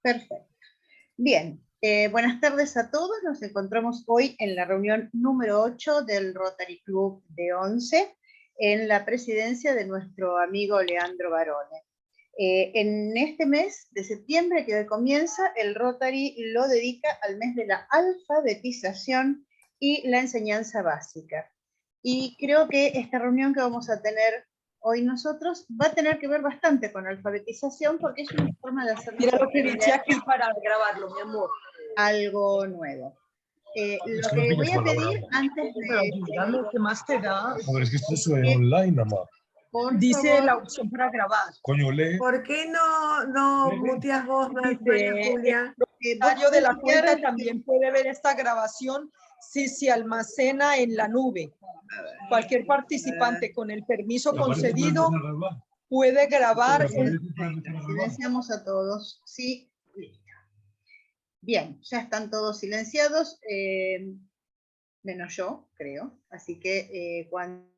Perfecto. Bien, buenas tardes a todos. Nos encontramos hoy en la reunión número 8 del Rotary Club de Once, en la presidencia de nuestro amigo Leandro Barone. En este mes de septiembre que hoy comienza, el Rotary lo dedica al mes de la alfabetización y la enseñanza básica. Y creo que esta reunión que vamos a tener hoy nosotros va a tener que ver bastante con alfabetización, porque es una forma de hacer... Mira lo que dice aquí para grabarlo, mi amor. Algo nuevo. Lo que voy a pedir antes de... Pero ayúdame, ¿qué más te da? Joder, es que esto es online, mamá. Dice la opción para grabar. Coño, lee. ¿Por qué no muteas vos, María Julia? El propietario de la cuenta también puede ver esta grabación si se almacena en la nube. Cualquier participante con el permiso concedido puede grabar. Silenciamos a todos. Sí. Bien, ya están todos silenciados, menos yo, creo. Así que cuando...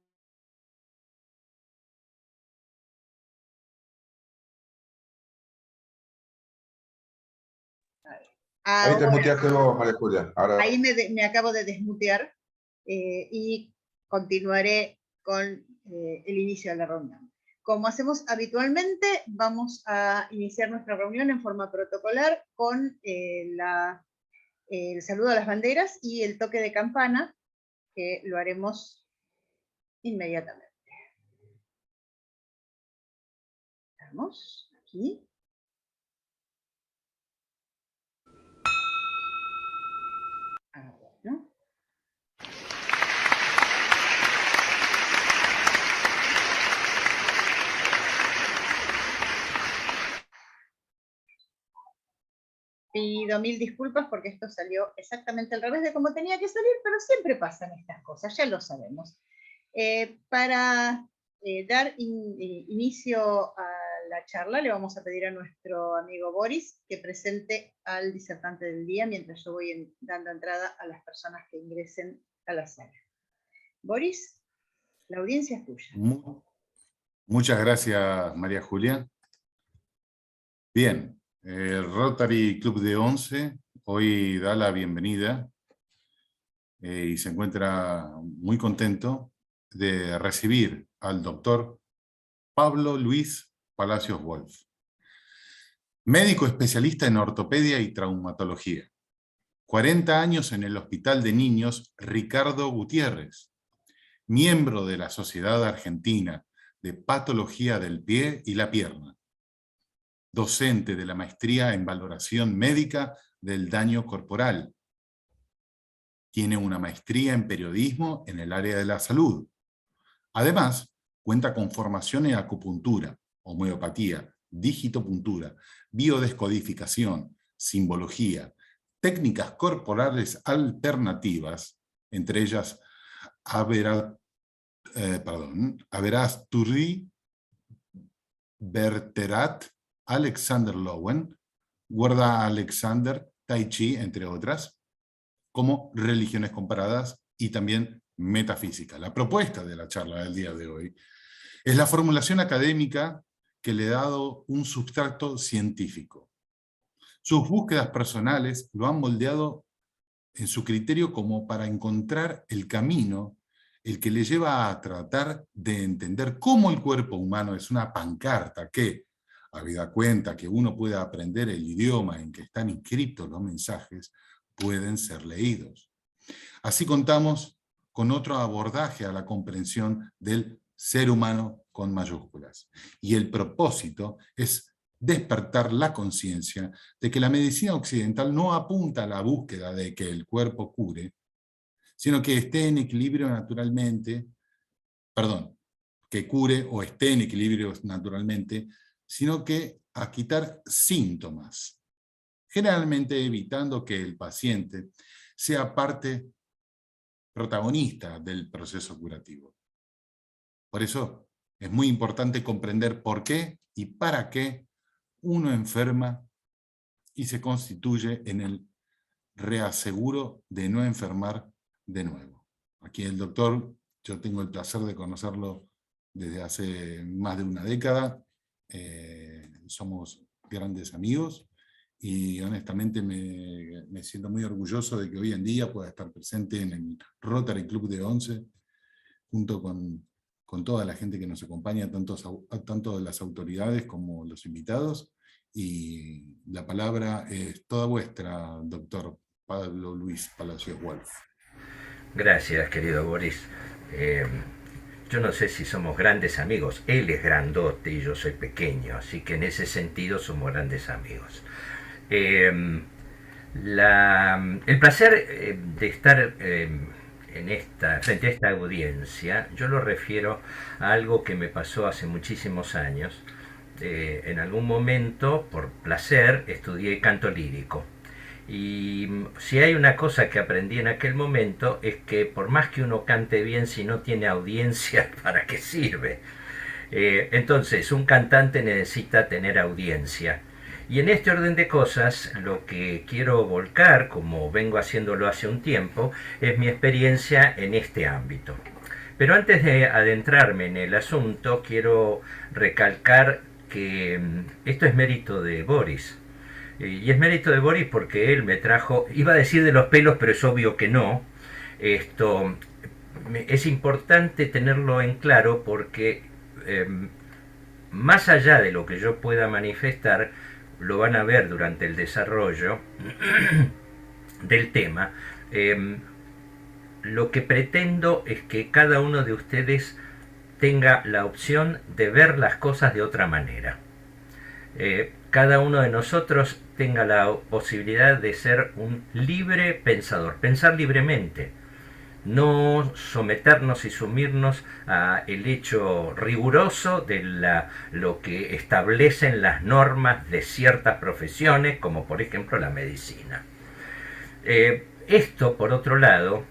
Ahí te muteaste vos, María Julia. Ahora... Ahí me acabo de desmutear y continuaré con el inicio de la reunión. Como hacemos habitualmente, vamos a iniciar nuestra reunión en forma protocolar con el saludo a las banderas y el toque de campana, que lo haremos inmediatamente. Estamos aquí. Bueno. Pido mil disculpas porque esto salió exactamente al revés de como tenía que salir, pero siempre pasan estas cosas, ya lo sabemos. Para dar inicio a la charla, le vamos a pedir a nuestro amigo Boris que presente al disertante del día, mientras yo voy dando entrada a las personas que ingresen a la sala. Boris, la audiencia es tuya. Muchas gracias, María Julia. Bien. El Rotary Club de Once hoy da la bienvenida y se encuentra muy contento de recibir al doctor Pablo Luis Palacios Wolf, médico especialista en ortopedia y traumatología. 40 años en el Hospital de Niños Ricardo Gutiérrez, miembro de la Sociedad Argentina de Patología del Pie y la Pierna, docente de la maestría en valoración médica del daño corporal. Tiene una maestría en periodismo en el área de la salud. Además, cuenta con formación en acupuntura, homeopatía, digitopuntura, biodescodificación, simbología, técnicas corporales alternativas, entre ellas Averasturri, Berterat, Alexander Lowen, Guarda Alexander, Tai Chi, entre otras, como religiones comparadas y también metafísica. La propuesta de la charla del día de hoy es la formulación académica que le ha dado un sustrato científico. Sus búsquedas personales lo han moldeado en su criterio como para encontrar el camino, el que le lleva a tratar de entender cómo el cuerpo humano es una pancarta que, habida cuenta que uno puede aprender el idioma en que están inscritos los mensajes, pueden ser leídos. Así contamos con otro abordaje a la comprensión del ser humano con mayúsculas. Y el propósito es despertar la conciencia de que la medicina occidental no apunta a la búsqueda de que el cuerpo cure, sino que esté en equilibrio naturalmente, que cure o esté en equilibrio naturalmente, sino que a quitar síntomas, generalmente evitando que el paciente sea parte protagonista del proceso curativo. Por eso es muy importante comprender por qué y para qué uno enferma y se constituye en el reaseguro de no enfermar de nuevo. Aquí el doctor, yo tengo el placer de conocerlo desde hace más de una década, somos grandes amigos y honestamente me siento muy orgulloso de que hoy en día pueda estar presente en el Rotary Club de Once, junto con toda la gente que nos acompaña, tanto de las autoridades como los invitados, y la palabra es toda vuestra, doctor Pablo Luis Palacios Wolf. Gracias, querido Boris. Yo no sé si somos grandes amigos. Él es grandote y yo soy pequeño, así que en ese sentido somos grandes amigos. El placer de estar frente a esta audiencia, yo lo refiero a algo que me pasó hace muchísimos años. En algún momento, por placer, estudié canto lírico. Y si hay una cosa que aprendí en aquel momento es que por más que uno cante bien, si no tiene audiencia, ¿para qué sirve? Entonces, un cantante necesita tener audiencia. Y en este orden de cosas, lo que quiero volcar, como vengo haciéndolo hace un tiempo, es mi experiencia en este ámbito. Pero antes de adentrarme en el asunto, quiero recalcar que esto es mérito de Boris. Y es mérito de Boris porque él me trajo, iba a decir de los pelos, pero es obvio que no. Esto es importante tenerlo en claro porque más allá de lo que yo pueda manifestar, lo van a ver durante el desarrollo del tema. Lo que pretendo es que cada uno de ustedes tenga la opción de ver las cosas de otra manera. Cada uno de nosotros tenga la posibilidad de ser un libre pensador, pensar libremente, no someternos y sumirnos a el hecho riguroso de lo que establecen las normas de ciertas profesiones, como por ejemplo la medicina. Esto, por otro lado,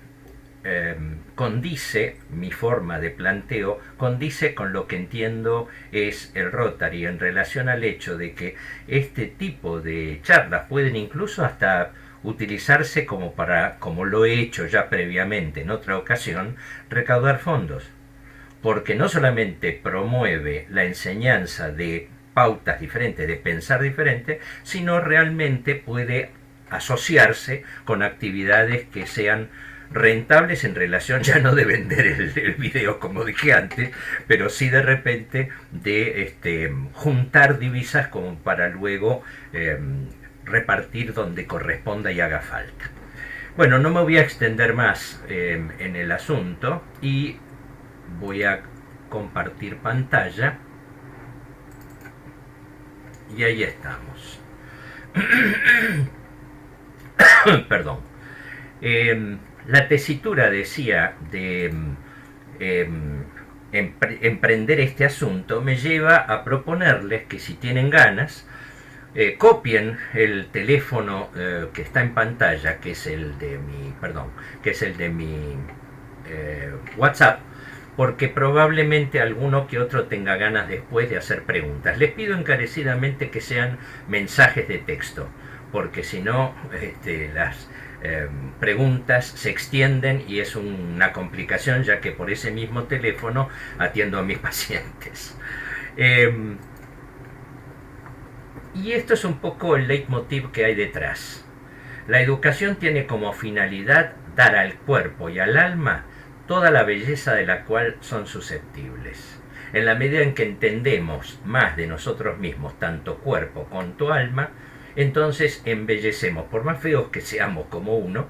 condice, mi forma de planteo, condice con lo que entiendo es el Rotary en relación al hecho de que este tipo de charlas pueden incluso hasta utilizarse como lo he hecho ya previamente en otra ocasión, recaudar fondos. Porque no solamente promueve la enseñanza de pautas diferentes, de pensar diferente, sino realmente puede asociarse con actividades que sean rentables en relación ya no de vender el video como dije antes, pero sí de repente de juntar divisas como para luego repartir donde corresponda y haga falta. Bueno, no me voy a extender más en el asunto y voy a compartir pantalla y ahí estamos. Perdón. La tesitura decía de emprender este asunto me lleva a proponerles que si tienen ganas copien el teléfono que está en pantalla, que es el de mi WhatsApp, porque probablemente alguno que otro tenga ganas después de hacer preguntas. Les pido encarecidamente que sean mensajes de texto, porque si no las preguntas se extienden y es una complicación, ya que por ese mismo teléfono atiendo a mis pacientes. Y esto es un poco el leitmotiv que hay detrás. La educación tiene como finalidad dar al cuerpo y al alma toda la belleza de la cual son susceptibles. En la medida en que entendemos más de nosotros mismos, tanto cuerpo cuanto alma, entonces embellecemos. Por más feos que seamos como uno,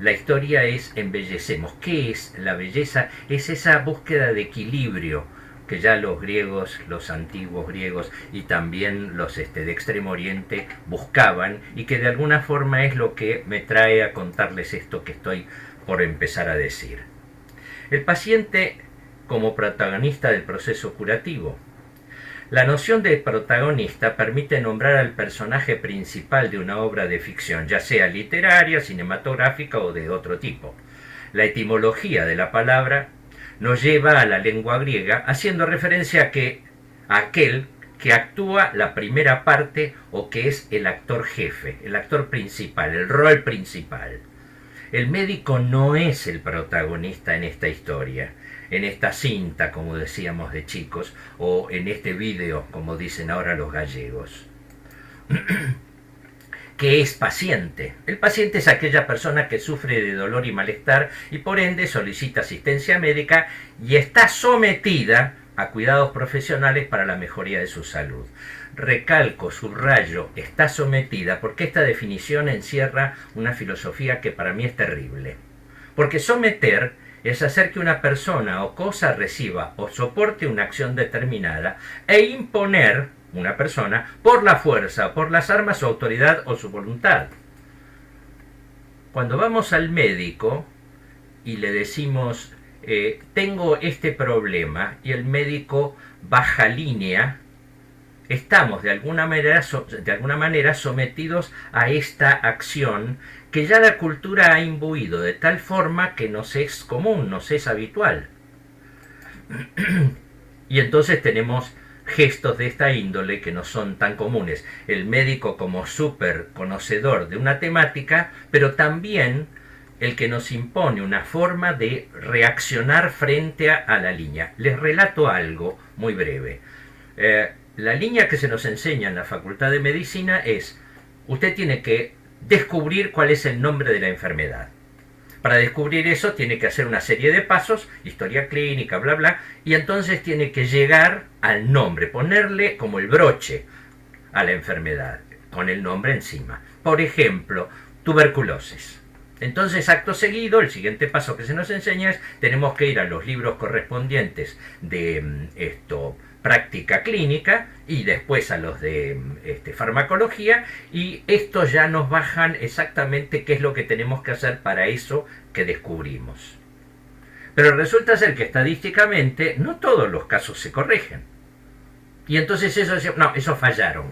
la historia es embellecemos. ¿Qué es la belleza? Es esa búsqueda de equilibrio que ya los griegos, los antiguos griegos y también los de Extremo Oriente buscaban, y que de alguna forma es lo que me trae a contarles esto que estoy por empezar a decir. El paciente como protagonista del proceso curativo. La noción de protagonista permite nombrar al personaje principal de una obra de ficción, ya sea literaria, cinematográfica o de otro tipo. La etimología de la palabra nos lleva a la lengua griega, haciendo referencia a aquel que actúa la primera parte o que es el actor jefe, el actor principal, el rol principal. El médico no es el protagonista en esta historia. en esta cinta, como decíamos de chicos, o en este vídeo, como dicen ahora los gallegos. ¿Qué es paciente? El paciente es aquella persona que sufre de dolor y malestar y por ende solicita asistencia médica y está sometida a cuidados profesionales para la mejoría de su salud. Recalco, subrayo, está sometida, porque esta definición encierra una filosofía que para mí es terrible. Porque someter es hacer que una persona o cosa reciba o soporte una acción determinada e imponer una persona por la fuerza, por las armas, su autoridad o su voluntad. Cuando vamos al médico y le decimos tengo este problema y el médico baja línea, estamos de alguna manera sometidos a esta acción que ya la cultura ha imbuido de tal forma que nos es común, nos es habitual. Y entonces tenemos gestos de esta índole que no son tan comunes. El médico como súper conocedor de una temática, pero también el que nos impone una forma de reaccionar frente a la línea. Les relato algo muy breve. La línea que se nos enseña en la Facultad de Medicina es: usted tiene que descubrir cuál es el nombre de la enfermedad. Para descubrir eso tiene que hacer una serie de pasos, historia clínica, bla, bla, y entonces tiene que llegar al nombre, ponerle como el broche a la enfermedad, con el nombre encima. Por ejemplo, tuberculosis. Entonces, acto seguido, el siguiente paso que se nos enseña es: tenemos que ir a los libros correspondientes de práctica clínica y después a los de farmacología, y estos ya nos bajan exactamente qué es lo que tenemos que hacer para eso que descubrimos. Pero resulta ser que estadísticamente no todos los casos se corrigen. Y entonces esos fallaron.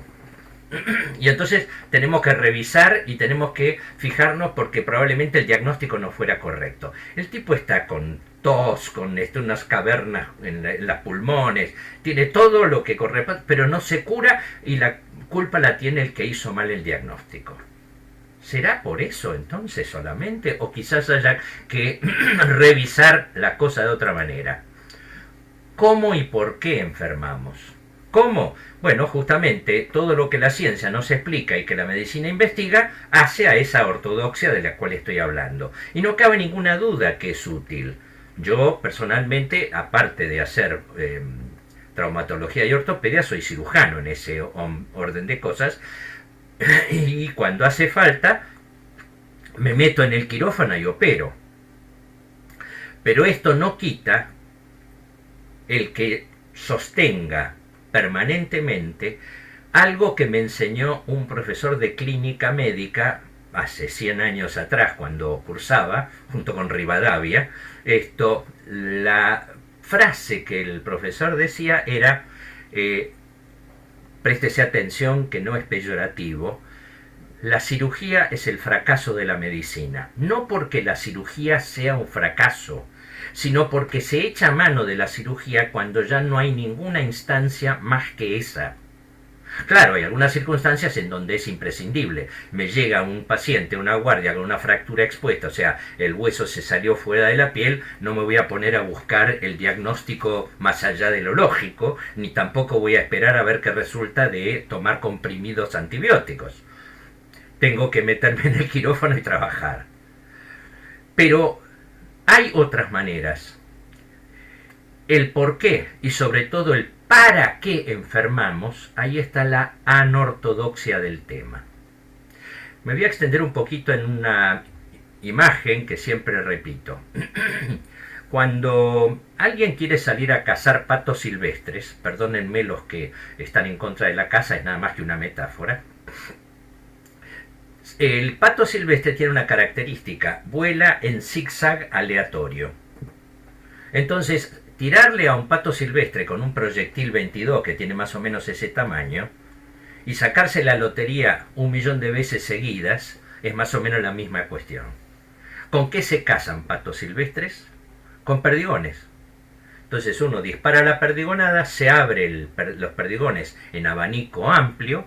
Y entonces tenemos que revisar y tenemos que fijarnos porque probablemente el diagnóstico no fuera correcto. El tipo está con tos, con unas cavernas en los pulmones, tiene todo lo que corresponde, pero no se cura y la culpa la tiene el que hizo mal el diagnóstico. ¿Será por eso entonces solamente? ¿O quizás haya que revisar la cosa de otra manera? ¿Cómo y por qué enfermamos? ¿Cómo? Bueno, justamente todo lo que la ciencia nos explica y que la medicina investiga hace a esa ortodoxia de la cual estoy hablando. Y no cabe ninguna duda que es útil. Yo personalmente, aparte de hacer traumatología y ortopedia, soy cirujano en ese orden de cosas. Y cuando hace falta, me meto en el quirófano y opero. Pero esto no quita el que sostenga permanentemente algo que me enseñó un profesor de clínica médica hace 100 años atrás, cuando cursaba junto con Rivadavia. La frase que el profesor decía era: préstese atención, que no es peyorativo, la cirugía es el fracaso de la medicina. No porque la cirugía sea un fracaso, sino porque se echa mano de la cirugía cuando ya no hay ninguna instancia más que esa. Claro, hay algunas circunstancias en donde es imprescindible. Me llega un paciente, una guardia con una fractura expuesta, o sea, el hueso se salió fuera de la piel, no me voy a poner a buscar el diagnóstico más allá de lo lógico, ni tampoco voy a esperar a ver qué resulta de tomar comprimidos antibióticos. Tengo que meterme en el quirófano y trabajar. Pero hay otras maneras. El por qué y sobre todo el para qué enfermamos, ahí está la anortodoxia del tema. Me voy a extender un poquito en una imagen que siempre repito. Cuando alguien quiere salir a cazar patos silvestres, perdónenme los que están en contra de la caza, es nada más que una metáfora. El pato silvestre tiene una característica: vuela en zigzag aleatorio. Entonces, tirarle a un pato silvestre con un proyectil 22 que tiene más o menos ese tamaño y sacarse la lotería 1.000.000 de veces seguidas es más o menos la misma cuestión. ¿Con qué se cazan patos silvestres? Con perdigones. Entonces uno dispara la perdigonada, se abre los perdigones en abanico amplio,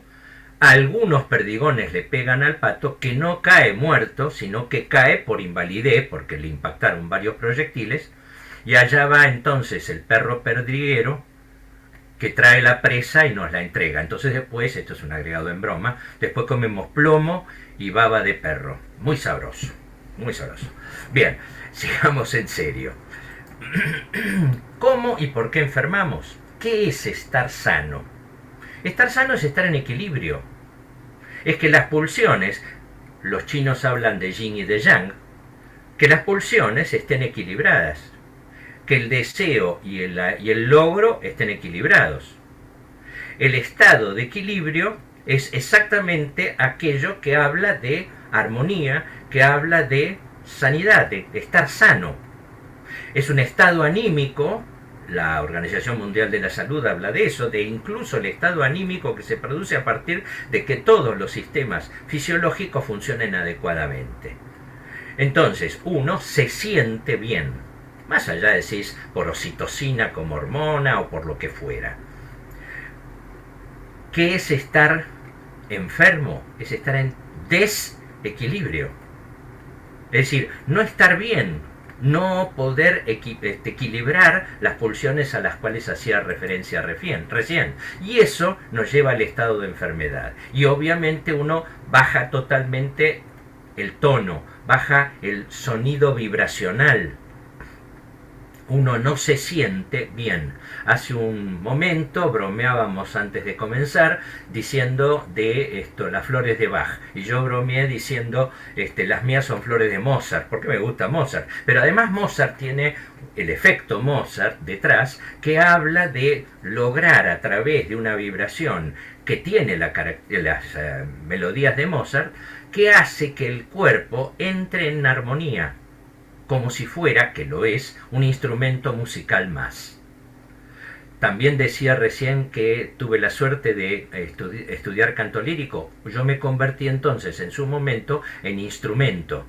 algunos perdigones le pegan al pato, que no cae muerto, sino que cae por invalidez, porque le impactaron varios proyectiles, Y allá va entonces el perro perdiguero que trae la presa y nos la entrega. Entonces después, esto es un agregado en broma, después comemos plomo y baba de perro. Muy sabroso, muy sabroso. Bien, sigamos en serio. ¿Cómo y por qué enfermamos? ¿Qué es estar sano? Estar sano es estar en equilibrio. Es que las pulsiones, los chinos hablan de yin y de yang, que las pulsiones estén equilibradas, que el deseo y el logro estén equilibrados. El estado de equilibrio es exactamente aquello que habla de armonía, que habla de sanidad, de estar sano. Es un estado anímico, la Organización Mundial de la Salud habla de eso, de incluso el estado anímico que se produce a partir de que todos los sistemas fisiológicos funcionen adecuadamente. Entonces, uno se siente bien, más allá de si es por oxitocina como hormona o por lo que fuera. ¿Qué es estar enfermo? Es estar en desequilibrio. Es decir, no estar bien, no poder equilibrar las pulsiones a las cuales hacía referencia recién. Y eso nos lleva al estado de enfermedad. Y obviamente uno baja totalmente el tono, baja el sonido vibracional. Uno no se siente bien. Hace un momento bromeábamos antes de comenzar diciendo de las flores de Bach, y yo bromeé diciendo las mías son flores de Mozart, porque me gusta Mozart, pero además Mozart tiene el efecto Mozart detrás, que habla de lograr a través de una vibración que tiene las melodías de Mozart, que hace que el cuerpo entre en armonía, como si fuera, que lo es, un instrumento musical más. También decía recién que tuve la suerte de estudiar canto lírico. Yo me convertí entonces en su momento en instrumento.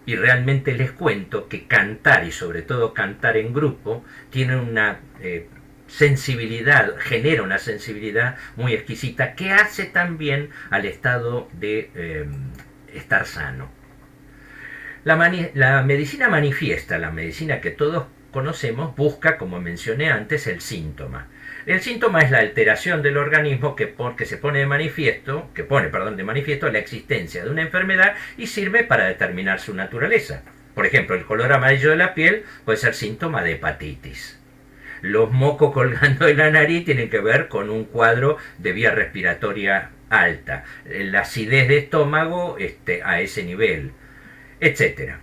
Y realmente les cuento que cantar, y sobre todo cantar en grupo, tiene una sensibilidad, genera una sensibilidad muy exquisita que hace también al estado de estar sano. La medicina manifiesta, la medicina que todos conocemos, busca, como mencioné antes, el síntoma. El síntoma es la alteración del organismo que se pone de manifiesto, la existencia de una enfermedad y sirve para determinar su naturaleza. Por ejemplo, el color amarillo de la piel puede ser síntoma de hepatitis. Los mocos colgando de la nariz tienen que ver con un cuadro de vía respiratoria alta. La acidez de estómago a ese nivel, etc.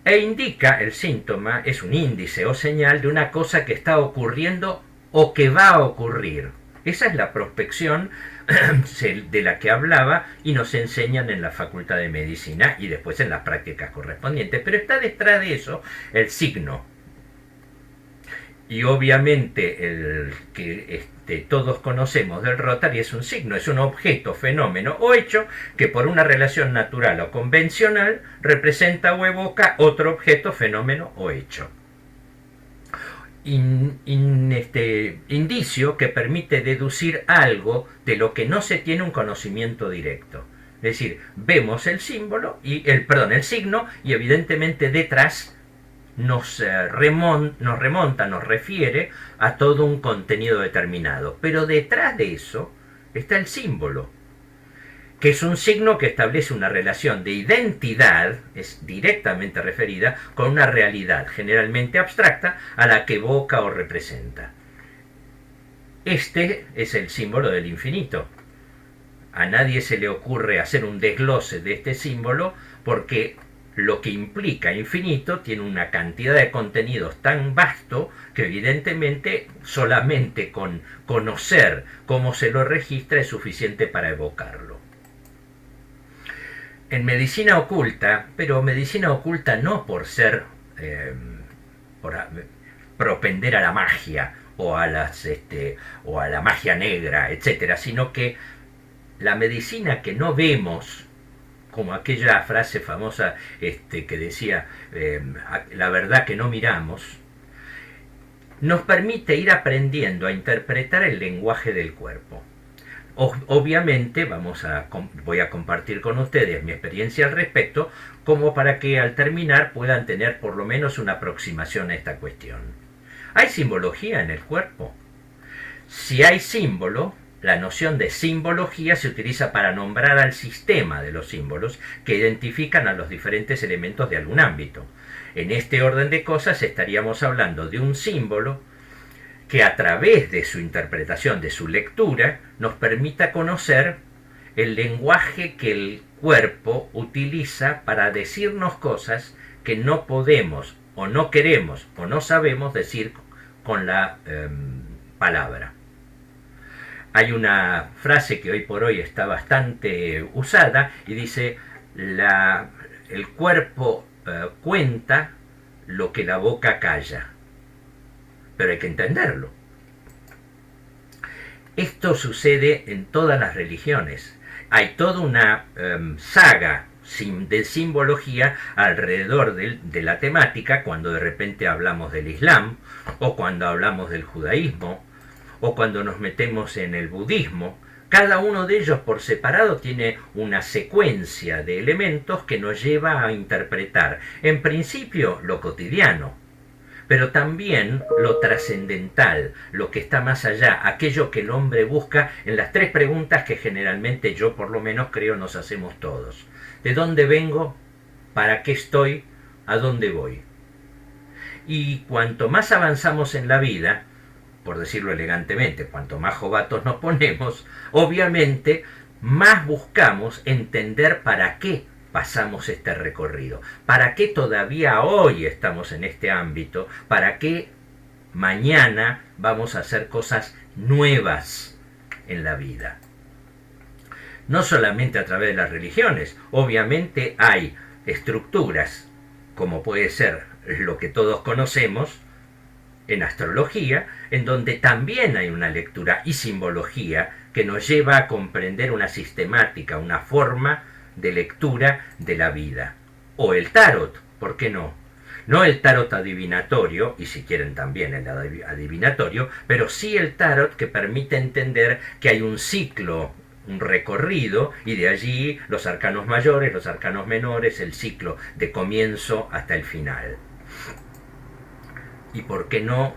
E indica, el síntoma es un índice o señal de una cosa que está ocurriendo o que va a ocurrir. Esa es la prospección de la que hablaba y nos enseñan en la Facultad de Medicina y después en las prácticas correspondientes. Pero está detrás de eso el signo. Y obviamente el que todos conocemos del Rotary es un signo, es un objeto, fenómeno o hecho que por una relación natural o convencional representa o evoca otro objeto, fenómeno o hecho. Indicio que permite deducir algo de lo que no se tiene un conocimiento directo. Es decir, vemos el símbolo el signo y evidentemente detrás nos refiere a todo un contenido determinado. Pero detrás de eso está el símbolo, que es un signo que establece una relación de identidad, es directamente referida con una realidad generalmente abstracta a la que evoca o representa. Este es el símbolo del infinito. A nadie se le ocurre hacer un desglose de este símbolo porque lo que implica infinito tiene una cantidad de contenidos tan vasto que evidentemente solamente con conocer cómo se lo registra es suficiente para evocarlo. En medicina oculta, pero medicina oculta no por ser por propender a la magia o a la magia negra, etcétera, sino que la medicina que no vemos, como aquella frase famosa que decía la verdad que no miramos, nos permite ir aprendiendo a interpretar el lenguaje del cuerpo. Obviamente voy a compartir con ustedes mi experiencia al respecto, como para que al terminar puedan tener por lo menos una aproximación a esta cuestión. ¿Hay simbología en el cuerpo? Si hay símbolo, la noción de simbología se utiliza para nombrar al sistema de los símbolos que identifican a los diferentes elementos de algún ámbito. En este orden de cosas estaríamos hablando de un símbolo que a través de su interpretación, de su lectura, nos permita conocer el lenguaje que el cuerpo utiliza para decirnos cosas que no podemos o no queremos o no sabemos decir con la palabra. Hay una frase que hoy por hoy está bastante usada y dice: el cuerpo cuenta lo que la boca calla. Pero hay que entenderlo. Esto sucede en todas las religiones. Hay toda una saga de simbología alrededor de la temática, cuando de repente hablamos del Islam, o cuando hablamos del judaísmo, o cuando nos metemos en el budismo. Cada uno de ellos por separado tiene una secuencia de elementos que nos lleva a interpretar, en principio, lo cotidiano, pero también lo trascendental, lo que está más allá, aquello que el hombre busca en las tres preguntas que generalmente yo por lo menos creo nos hacemos todos. ¿De dónde vengo? ¿Para qué estoy? ¿A dónde voy? Y cuanto más avanzamos en la vida, por decirlo elegantemente, cuanto más jovatos nos ponemos, obviamente más buscamos entender para qué pasamos este recorrido, para qué todavía hoy estamos en este ámbito, para qué mañana vamos a hacer cosas nuevas en la vida. No solamente a través de las religiones, obviamente hay estructuras, como puede ser lo que todos conocemos en astrología, en donde también hay una lectura y simbología que nos lleva a comprender una sistemática, una forma de lectura de la vida. O el tarot, ¿por qué no? No el tarot adivinatorio, y si quieren también el adivinatorio, pero sí el tarot que permite entender que hay un ciclo, un recorrido, y de allí los arcanos mayores, los arcanos menores, el ciclo de comienzo hasta el final. Y por qué no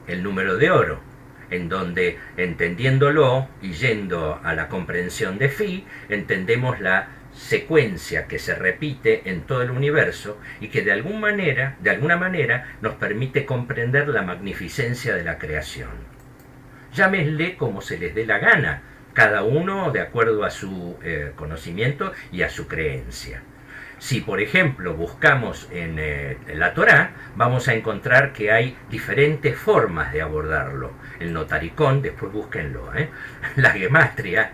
el número de oro, en donde entendiéndolo y yendo a la comprensión de Phi, entendemos la secuencia que se repite en todo el universo y que de alguna manera nos permite comprender la magnificencia de la creación. Llámenle como se les dé la gana, cada uno de acuerdo a su conocimiento y a su creencia. Si, por ejemplo, buscamos en la Torá, vamos a encontrar que hay diferentes formas de abordarlo. El notaricón, después búsquenlo, la gematria,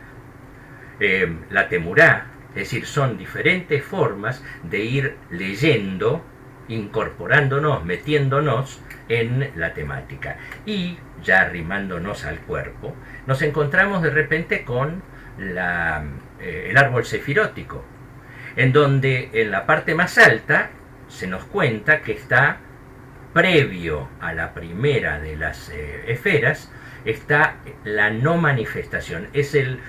la temurá, es decir, son diferentes formas de ir leyendo, incorporándonos, metiéndonos en la temática. Y, ya arrimándonos al cuerpo, nos encontramos de repente con el árbol sefirótico, en donde en la parte más alta se nos cuenta que está previo a la primera de las esferas, está la no manifestación. Es el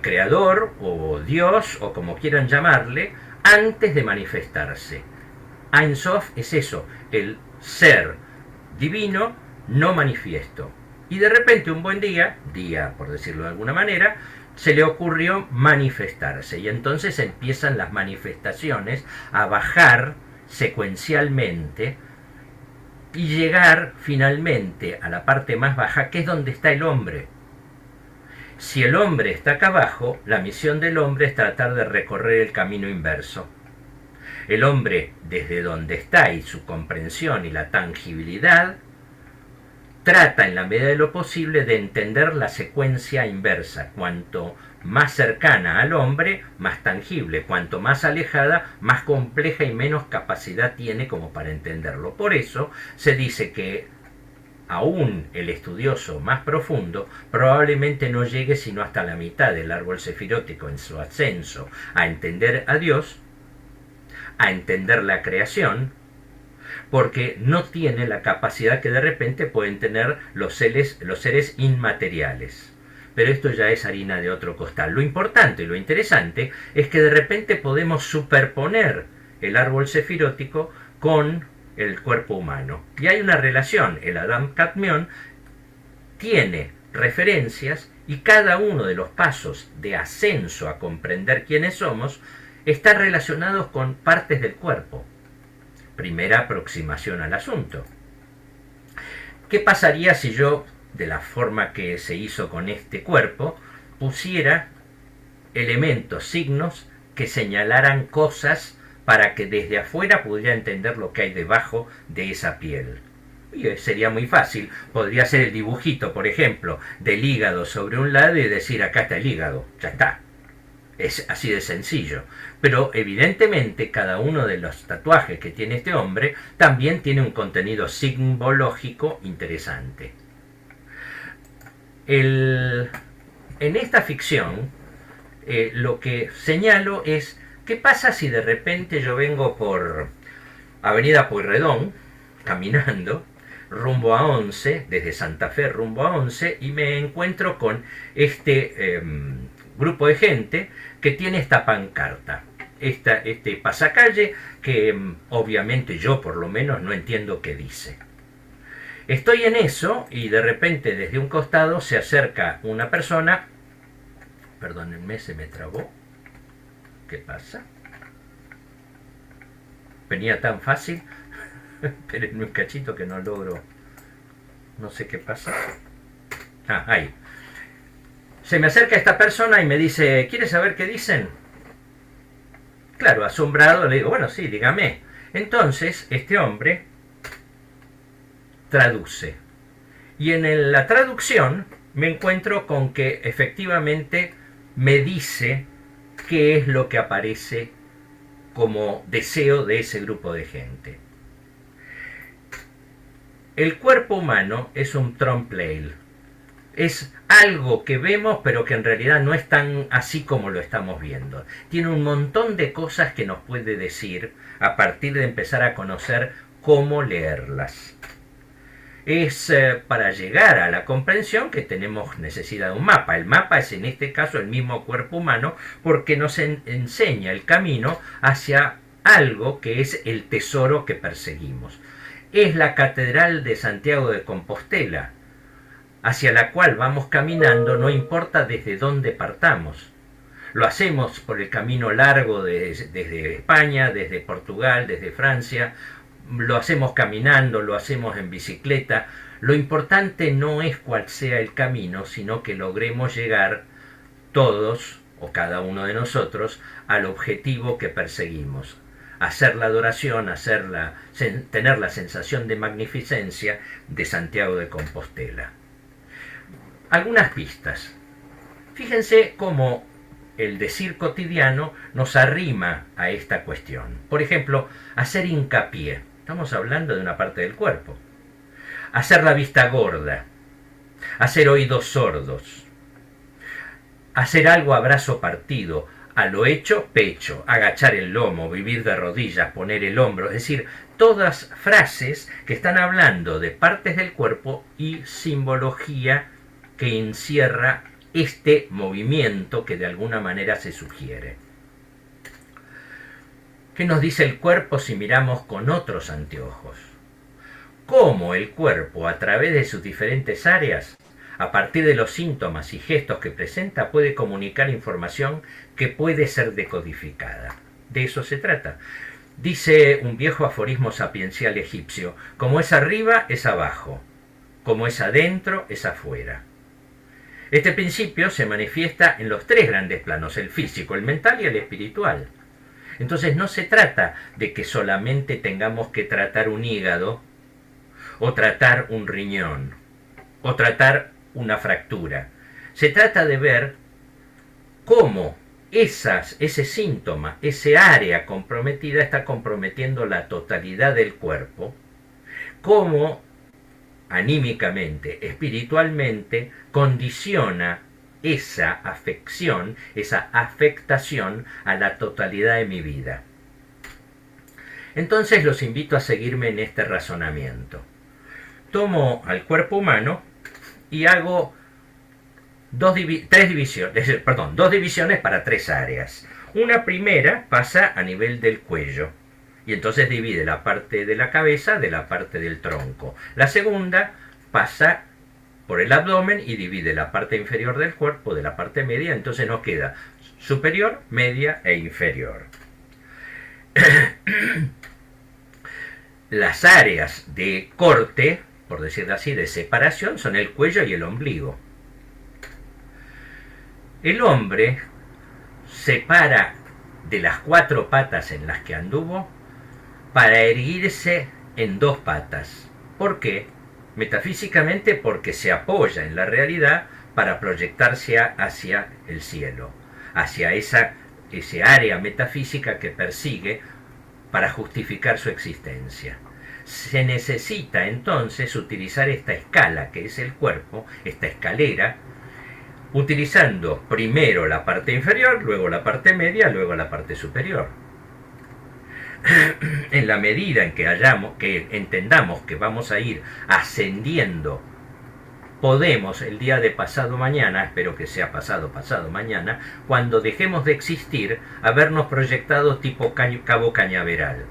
creador o Dios o como quieran llamarle, antes de manifestarse. Ein Sof es eso, el ser divino no manifiesto. Y de repente un buen día por decirlo de alguna manera, se le ocurrió manifestarse, y entonces empiezan las manifestaciones a bajar secuencialmente y llegar finalmente a la parte más baja, que es donde está el hombre. Si el hombre está acá abajo, la misión del hombre es tratar de recorrer el camino inverso. El hombre, desde donde está y su comprensión y la tangibilidad, trata en la medida de lo posible de entender la secuencia inversa. Cuanto más cercana al hombre, más tangible. Cuanto más alejada, más compleja y menos capacidad tiene como para entenderlo. Por eso se dice que aún el estudioso más profundo probablemente no llegue sino hasta la mitad del árbol sefirótico en su ascenso a entender a Dios, a entender la creación, porque no tiene la capacidad que de repente pueden tener los seres inmateriales. pero esto ya es harina de otro costal. Lo importante y lo interesante es que de repente podemos superponer el árbol sefirótico con el cuerpo humano. Y hay una relación, el Adam Kadmon tiene referencias y cada uno de los pasos de ascenso a comprender quiénes somos están relacionados con partes del cuerpo. Primera aproximación al asunto. ¿Qué pasaría si yo, de la forma que se hizo con este cuerpo, pusiera elementos, signos que señalaran cosas para que desde afuera pudiera entender lo que hay debajo de esa piel? Y sería muy fácil. Podría ser el dibujito, por ejemplo, del hígado sobre un lado y decir acá está el hígado, ya está. Es así de sencillo. Pero evidentemente cada uno de los tatuajes que tiene este hombre también tiene un contenido simbológico interesante. En esta ficción lo que señalo es ¿qué pasa si de repente yo vengo por Avenida Pueyrredón caminando rumbo a 11, desde Santa Fe rumbo a 11, y me encuentro con este grupo de gente que tiene esta pancarta, este pasacalle que obviamente yo por lo menos no entiendo qué dice? Estoy en eso y de repente desde un costado se acerca una persona. Perdónenme, se me trabó. ¿Qué pasa? Venía tan fácil. Espérenme un cachito que no logro. No sé qué pasa. Ah, ahí. Se me acerca esta persona y me dice, ¿quieres saber qué dicen? Claro, asombrado le digo, bueno, sí, dígame. Entonces, este hombre traduce. Y en la traducción me encuentro con que efectivamente me dice qué es lo que aparece como deseo de ese grupo de gente. El cuerpo humano es un trompe-l'œil. Es algo que vemos pero que en realidad no es tan así como lo estamos viendo. Tiene un montón de cosas que nos puede decir a partir de empezar a conocer cómo leerlas. Es para llegar a la comprensión que tenemos necesidad de un mapa. El mapa es en este caso el mismo cuerpo humano porque nos enseña el camino hacia algo que es el tesoro que perseguimos. Es la Catedral de Santiago de Compostela, hacia la cual vamos caminando, no importa desde dónde partamos. Lo hacemos por el camino largo desde España, desde Portugal, desde Francia. Lo hacemos caminando, lo hacemos en bicicleta. Lo importante no es cuál sea el camino, sino que logremos llegar todos, o cada uno de nosotros, al objetivo que perseguimos. Hacer la adoración, tener la sensación de magnificencia de Santiago de Compostela. Algunas pistas. Fíjense cómo el decir cotidiano nos arrima a esta cuestión. Por ejemplo, hacer hincapié. Estamos hablando de una parte del cuerpo. Hacer la vista gorda. Hacer oídos sordos. Hacer algo a brazo partido. A lo hecho, pecho. Agachar el lomo, vivir de rodillas, poner el hombro. Es decir, todas frases que están hablando de partes del cuerpo y simbología que encierra este movimiento que de alguna manera se sugiere. ¿Qué nos dice el cuerpo si miramos con otros anteojos? ¿Cómo el cuerpo, a través de sus diferentes áreas, a partir de los síntomas y gestos que presenta, puede comunicar información que puede ser decodificada? De eso se trata. Dice un viejo aforismo sapiencial egipcio, como es arriba, es abajo, como es adentro, es afuera. Este principio se manifiesta en los tres grandes planos, el físico, el mental y el espiritual. Entonces no se trata de que solamente tengamos que tratar un hígado, o tratar un riñón, o tratar una fractura. Se trata de ver cómo ese síntoma, ese área comprometida está comprometiendo la totalidad del cuerpo, cómo anímicamente, espiritualmente, condiciona esa afección, esa afectación a la totalidad de mi vida. Entonces los invito a seguirme en este razonamiento. Tomo al cuerpo humano y hago dos divisiones para 3 áreas. Una primera pasa a nivel del cuello y entonces divide la parte de la cabeza de la parte del tronco. La segunda pasa por el abdomen y divide la parte inferior del cuerpo de la parte media, entonces nos queda superior, media e inferior. Las áreas de corte, por decirlo así, de separación, son el cuello y el ombligo. El hombre separa de las 4 patas en las que anduvo para erguirse en 2 patas. ¿Por qué? Metafísicamente porque se apoya en la realidad para proyectarse hacia el cielo, hacia ese área metafísica que persigue para justificar su existencia. Se necesita entonces utilizar esta escala que es el cuerpo, esta escalera, utilizando primero la parte inferior, luego la parte media, luego la parte superior. En la medida en que entendamos que vamos a ir ascendiendo, podemos el día de pasado mañana, espero que sea pasado mañana, cuando dejemos de existir, habernos proyectado tipo Cabo Cañaveral,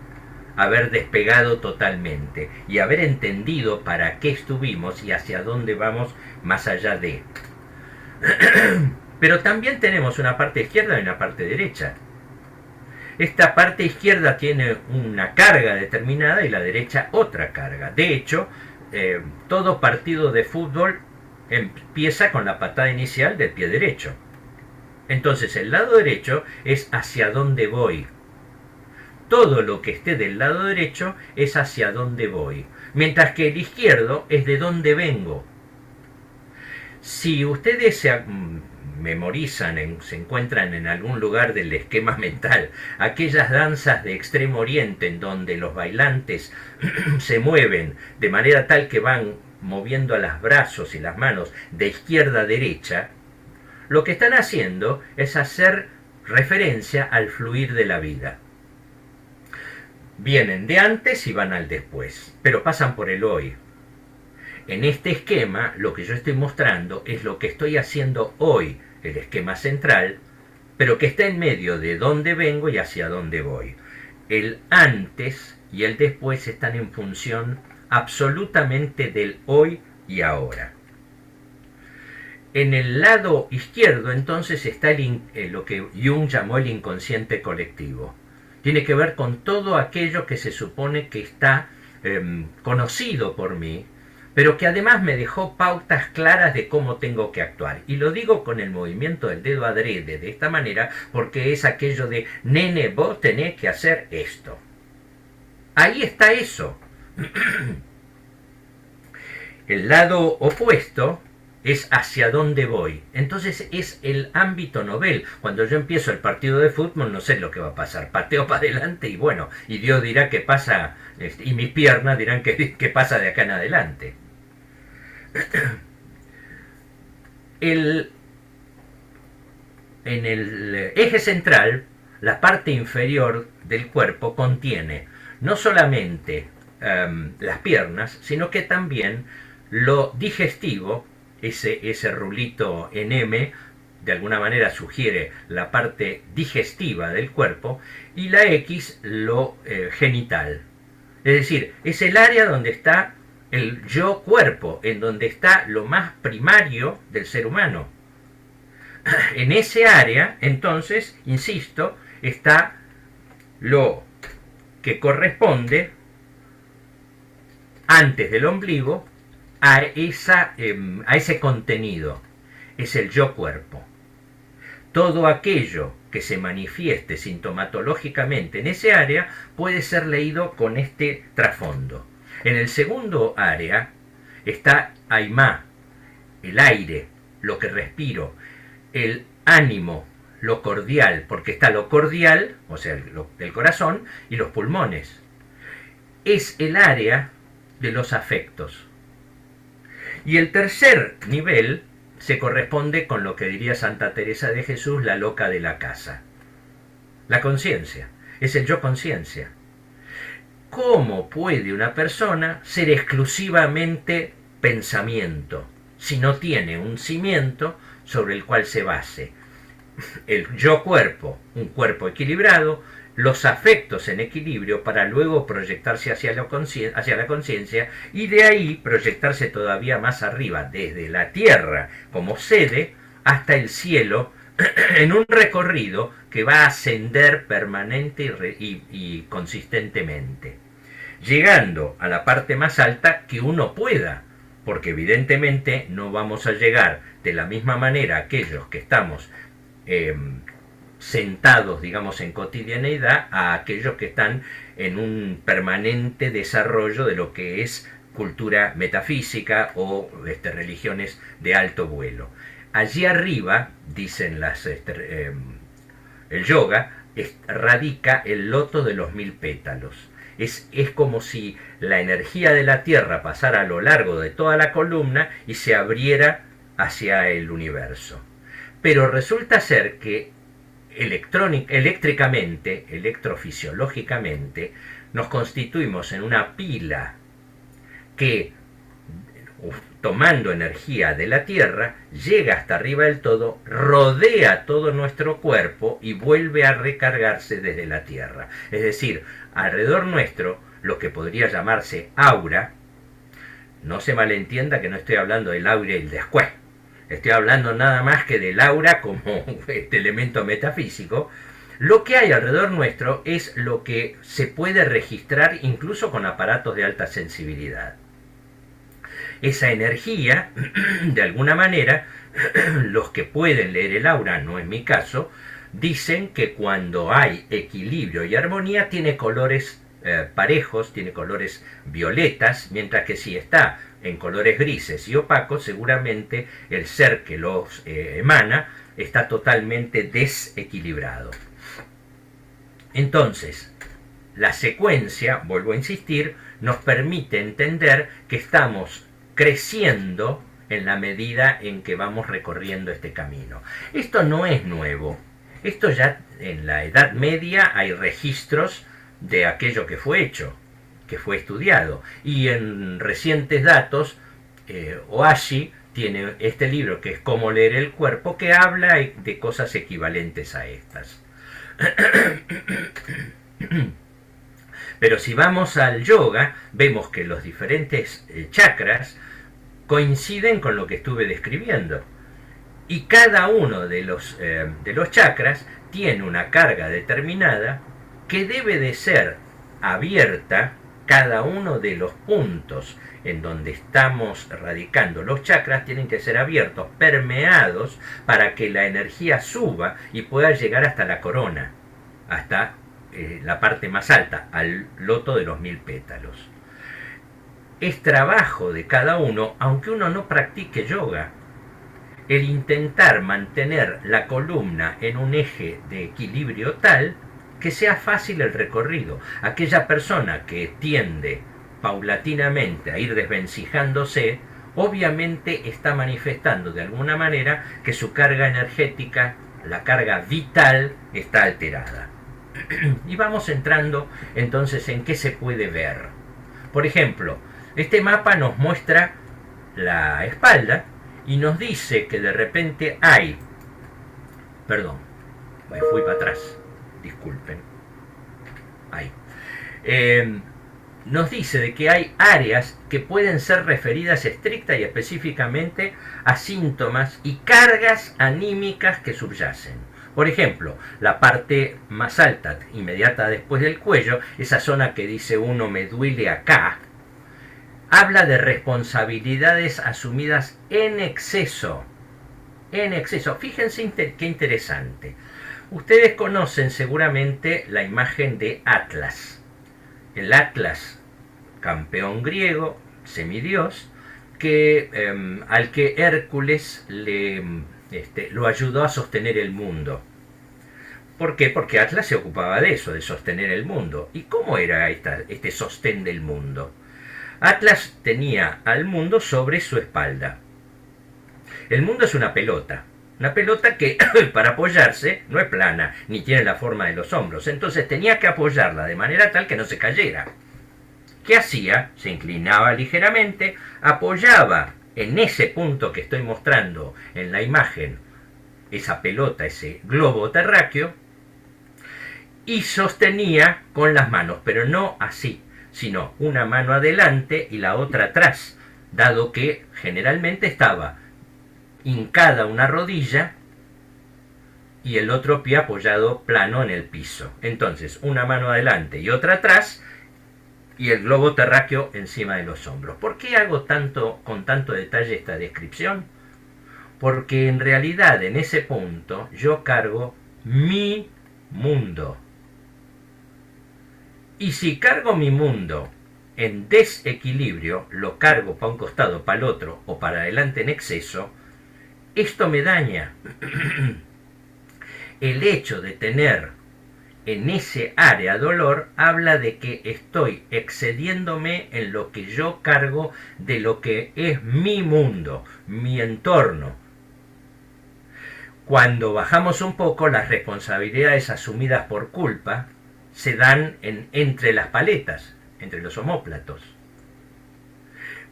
haber despegado totalmente y haber entendido para qué estuvimos y hacia dónde vamos más allá de. Pero también tenemos una parte izquierda y una parte derecha. Esta parte izquierda tiene una carga determinada y la derecha otra carga. De hecho, todo partido de fútbol empieza con la patada inicial del pie derecho. Entonces el lado derecho es hacia dónde voy. Todo lo que esté del lado derecho es hacia dónde voy. Mientras que el izquierdo es de dónde vengo. Si ustedes se memorizan, se encuentran en algún lugar del esquema mental, aquellas danzas de Extremo Oriente en donde los bailantes se mueven de manera tal que van moviendo a los brazos y las manos de izquierda a derecha, lo que están haciendo es hacer referencia al fluir de la vida. Vienen de antes y van al después, pero pasan por el hoy. En este esquema, lo que yo estoy mostrando es lo que estoy haciendo hoy, el esquema central, pero que está en medio de dónde vengo y hacia dónde voy. El antes y el después están en función absolutamente del hoy y ahora. En el lado izquierdo, entonces, está lo que Jung llamó el inconsciente colectivo. Tiene que ver con todo aquello que se supone que está conocido por mí, pero que además me dejó pautas claras de cómo tengo que actuar. Y lo digo con el movimiento del dedo adrede, de esta manera, porque es aquello de, nene, vos tenés que hacer esto. Ahí está eso. El lado opuesto es hacia dónde voy. Entonces es el ámbito novel. Cuando yo empiezo el partido de fútbol, no sé lo que va a pasar. Pateo para adelante y bueno, y Dios dirá qué pasa, y mis piernas dirán qué pasa de acá en adelante. En el eje central, la parte inferior del cuerpo contiene no solamente las piernas, sino que también lo digestivo. Ese rulito en M de alguna manera sugiere la parte digestiva del cuerpo, y la X lo genital. Es decir, es el área donde está el yo cuerpo, en donde está lo más primario del ser humano. En ese área, entonces, insisto, está lo que corresponde antes del ombligo a ese contenido. Es el yo cuerpo. Todo aquello que se manifieste sintomatológicamente en ese área puede ser leído con este trasfondo. En el segundo área está Aimá, el aire, lo que respiro, el ánimo, lo cordial, porque está lo cordial, o sea, el corazón, y los pulmones. Es el área de los afectos. Y el tercer nivel se corresponde con lo que diría Santa Teresa de Jesús, la loca de la casa. La conciencia, es el yo conciencia. ¿Cómo puede una persona ser exclusivamente pensamiento? si no tiene un cimiento sobre el cual se base. El yo cuerpo, un cuerpo equilibrado, los afectos en equilibrio para luego proyectarse hacia la conciencia y de ahí proyectarse todavía más arriba, desde la tierra como sede hasta el cielo, en un recorrido que va a ascender permanente y consistentemente, llegando a la parte más alta que uno pueda, porque evidentemente no vamos a llegar de la misma manera aquellos que estamos sentados, digamos, en cotidianeidad, a aquellos que están en un permanente desarrollo de lo que es cultura metafísica o religiones de alto vuelo. Allí arriba, dicen el yoga, radica el loto de los 1000 pétalos. Es como si la energía de la Tierra pasara a lo largo de toda la columna y se abriera hacia el universo. Pero resulta ser que eléctricamente, electrofisiológicamente, nos constituimos en una pila que, tomando energía de la Tierra, llega hasta arriba del todo, rodea todo nuestro cuerpo y vuelve a recargarse desde la Tierra. Es decir, alrededor nuestro, lo que podría llamarse aura, no se malentienda que no estoy hablando del aura y el después, estoy hablando nada más que del aura como este elemento metafísico. Lo que hay alrededor nuestro es lo que se puede registrar incluso con aparatos de alta sensibilidad. Esa energía, de alguna manera, los que pueden leer el aura, no es mi caso, dicen que cuando hay equilibrio y armonía tiene colores parejos, tiene colores violetas, mientras que si está en colores grises y opacos, seguramente el ser que los emana está totalmente desequilibrado. Entonces, la secuencia, vuelvo a insistir, nos permite entender que estamos creciendo en la medida en que vamos recorriendo este camino. Esto no es nuevo. Esto ya en la Edad Media hay registros de aquello que fue hecho, que fue estudiado. Y en recientes datos, Ohashi tiene este libro que es Cómo leer el cuerpo, que habla de cosas equivalentes a estas. Pero si vamos al yoga, vemos que los diferentes chakras coinciden con lo que estuve describiendo. Y cada uno de los chakras tiene una carga determinada que debe de ser abierta. Cada uno de los puntos en donde estamos radicando los chakras tienen que ser abiertos, permeados, para que la energía suba y pueda llegar hasta la corona, hasta la parte más alta, al loto de los 1000 pétalos. Es trabajo de cada uno, aunque uno no practique yoga, el intentar mantener la columna en un eje de equilibrio tal que sea fácil el recorrido. Aquella persona que tiende paulatinamente a ir desvencijándose, obviamente está manifestando de alguna manera que su carga energética, la carga vital, está alterada. Y vamos entrando entonces en qué se puede ver. Por ejemplo, este mapa nos muestra la espalda y nos dice que de repente hay... Perdón, me fui para atrás. Disculpen. Ahí. Nos dice de que hay áreas que pueden ser referidas estricta y específicamente a síntomas y cargas anímicas que subyacen. Por ejemplo, la parte más alta, inmediata después del cuello, esa zona que dice uno me duele acá, habla de responsabilidades asumidas en exceso. En exceso. Fíjense qué interesante. Ustedes conocen seguramente la imagen de Atlas. El Atlas, campeón griego, semidios, al que Hércules lo ayudó a sostener el mundo. ¿Por qué? Porque Atlas se ocupaba de eso, de sostener el mundo. ¿Y cómo era este sostén del mundo? Atlas tenía al mundo sobre su espalda. El mundo es una pelota. Una pelota que para apoyarse no es plana, ni tiene la forma de los hombros. Entonces tenía que apoyarla de manera tal que no se cayera. ¿Qué hacía? Se inclinaba ligeramente, apoyaba en ese punto que estoy mostrando en la imagen, esa pelota, ese globo terráqueo, y sostenía con las manos, pero no así, sino una mano adelante y la otra atrás, dado que generalmente estaba hincada una rodilla y el otro pie apoyado plano en el piso. Entonces, una mano adelante y otra atrás, y el globo terráqueo encima de los hombros. ¿Por qué hago con tanto detalle esta descripción? Porque en realidad en ese punto yo cargo mi mundo. Y si cargo mi mundo en desequilibrio, lo cargo para un costado, para el otro o para adelante en exceso, esto me daña. El hecho de tener en ese área dolor habla de que estoy excediéndome en lo que yo cargo de lo que es mi mundo, mi entorno. Cuando bajamos un poco, las responsabilidades asumidas por culpa se dan entre las paletas, entre los omóplatos.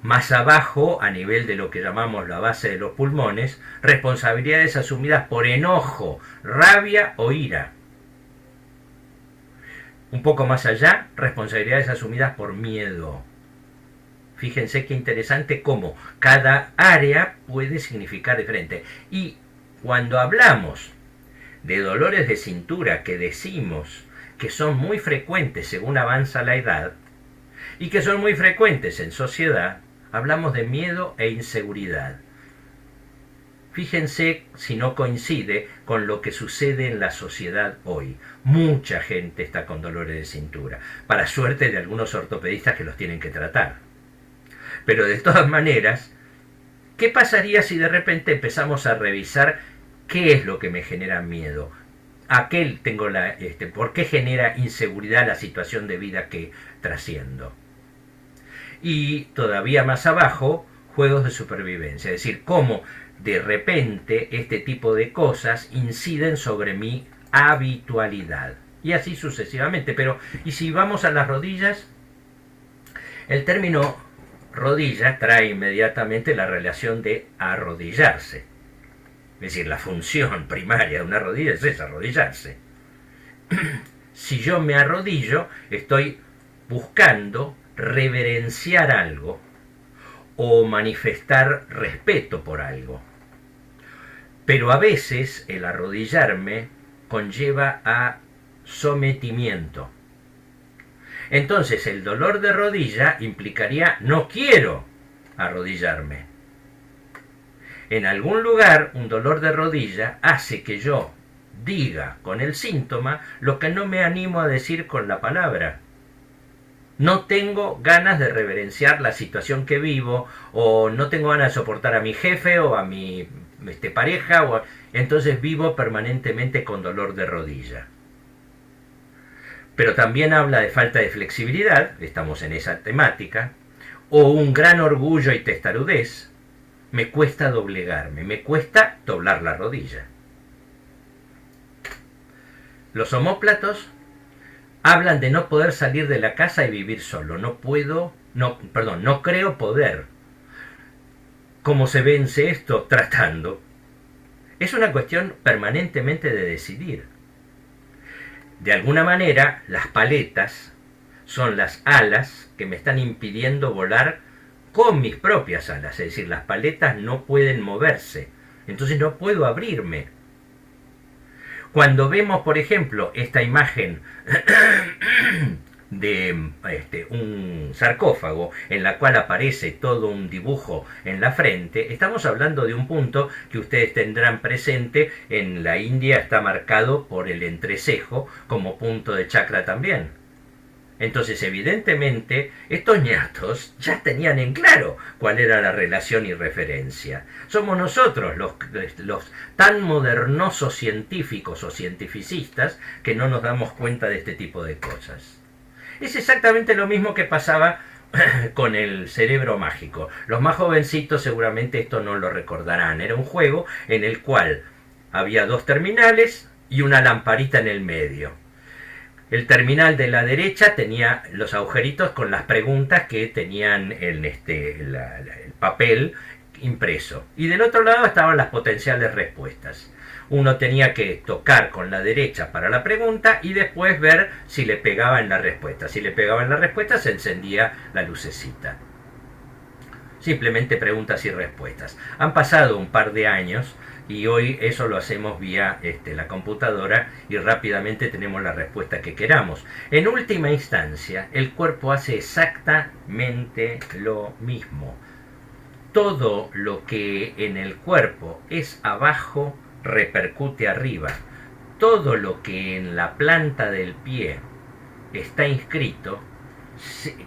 Más abajo, a nivel de lo que llamamos la base de los pulmones, responsabilidades asumidas por enojo, rabia o ira. Un poco más allá, responsabilidades asumidas por miedo. Fíjense qué interesante cómo cada área puede significar diferente. Y cuando hablamos de dolores de cintura que decimos que son muy frecuentes según avanza la edad y que son muy frecuentes en sociedad, hablamos de miedo e inseguridad. Fíjense si no coincide con lo que sucede en la sociedad hoy. Mucha gente está con dolores de cintura, para suerte de algunos ortopedistas que los tienen que tratar. Pero de todas maneras, ¿qué pasaría si de repente empezamos a revisar qué es lo que me genera miedo? ¿Por qué genera inseguridad la situación de vida que trasciendo? Y todavía más abajo, juegos de supervivencia, es decir, cómo de repente este tipo de cosas inciden sobre mi habitualidad. Y así sucesivamente. Pero, ¿y si vamos a las rodillas? El término rodilla trae inmediatamente la relación de arrodillarse. Es decir, la función primaria de una rodilla es arrodillarse. Si yo me arrodillo, estoy buscando reverenciar algo o manifestar respeto por algo. Pero a veces el arrodillarme conlleva a sometimiento. Entonces el dolor de rodilla implicaría no quiero arrodillarme. En algún lugar un dolor de rodilla hace que yo diga con el síntoma lo que no me animo a decir con la palabra. No tengo ganas de reverenciar la situación que vivo, o no tengo ganas de soportar a mi jefe o a mi pareja, entonces vivo permanentemente con dolor de rodilla. Pero también habla de falta de flexibilidad, estamos en esa temática, o un gran orgullo y testarudez. Me cuesta doblegarme, me cuesta doblar la rodilla. Los omóplatos hablan de no poder salir de la casa y vivir solo. No creo poder. ¿Cómo se vence esto? Tratando. Es una cuestión permanentemente de decidir. De alguna manera, las paletas son las alas que me están impidiendo volar con mis propias alas. Es decir, las paletas no pueden moverse. Entonces no puedo abrirme. Cuando vemos, por ejemplo, esta imagen de un sarcófago en la cual aparece todo un dibujo en la frente, estamos hablando de un punto que ustedes tendrán presente. En la India está marcado por el entrecejo como punto de chakra también. Entonces, evidentemente, estos ñatos ya tenían en claro cuál era la relación y referencia. Somos nosotros los tan modernosos científicos o cientificistas que no nos damos cuenta de este tipo de cosas. Es exactamente lo mismo que pasaba con el cerebro mágico. Los más jovencitos seguramente esto no lo recordarán. Era un juego en el cual había dos terminales y una lamparita en el medio. El terminal de la derecha tenía los agujeritos con las preguntas que tenían el papel impreso. Y del otro lado estaban las potenciales respuestas. Uno tenía que tocar con la derecha para la pregunta y después ver si le pegaba en la respuesta. Si le pegaba en la respuesta se encendía la lucecita. Simplemente preguntas y respuestas. Han pasado un par de años y hoy eso lo hacemos vía la computadora y rápidamente tenemos la respuesta que queramos. En última instancia, el cuerpo hace exactamente lo mismo. Todo lo que en el cuerpo es abajo repercute arriba. Todo lo que en la planta del pie está inscrito,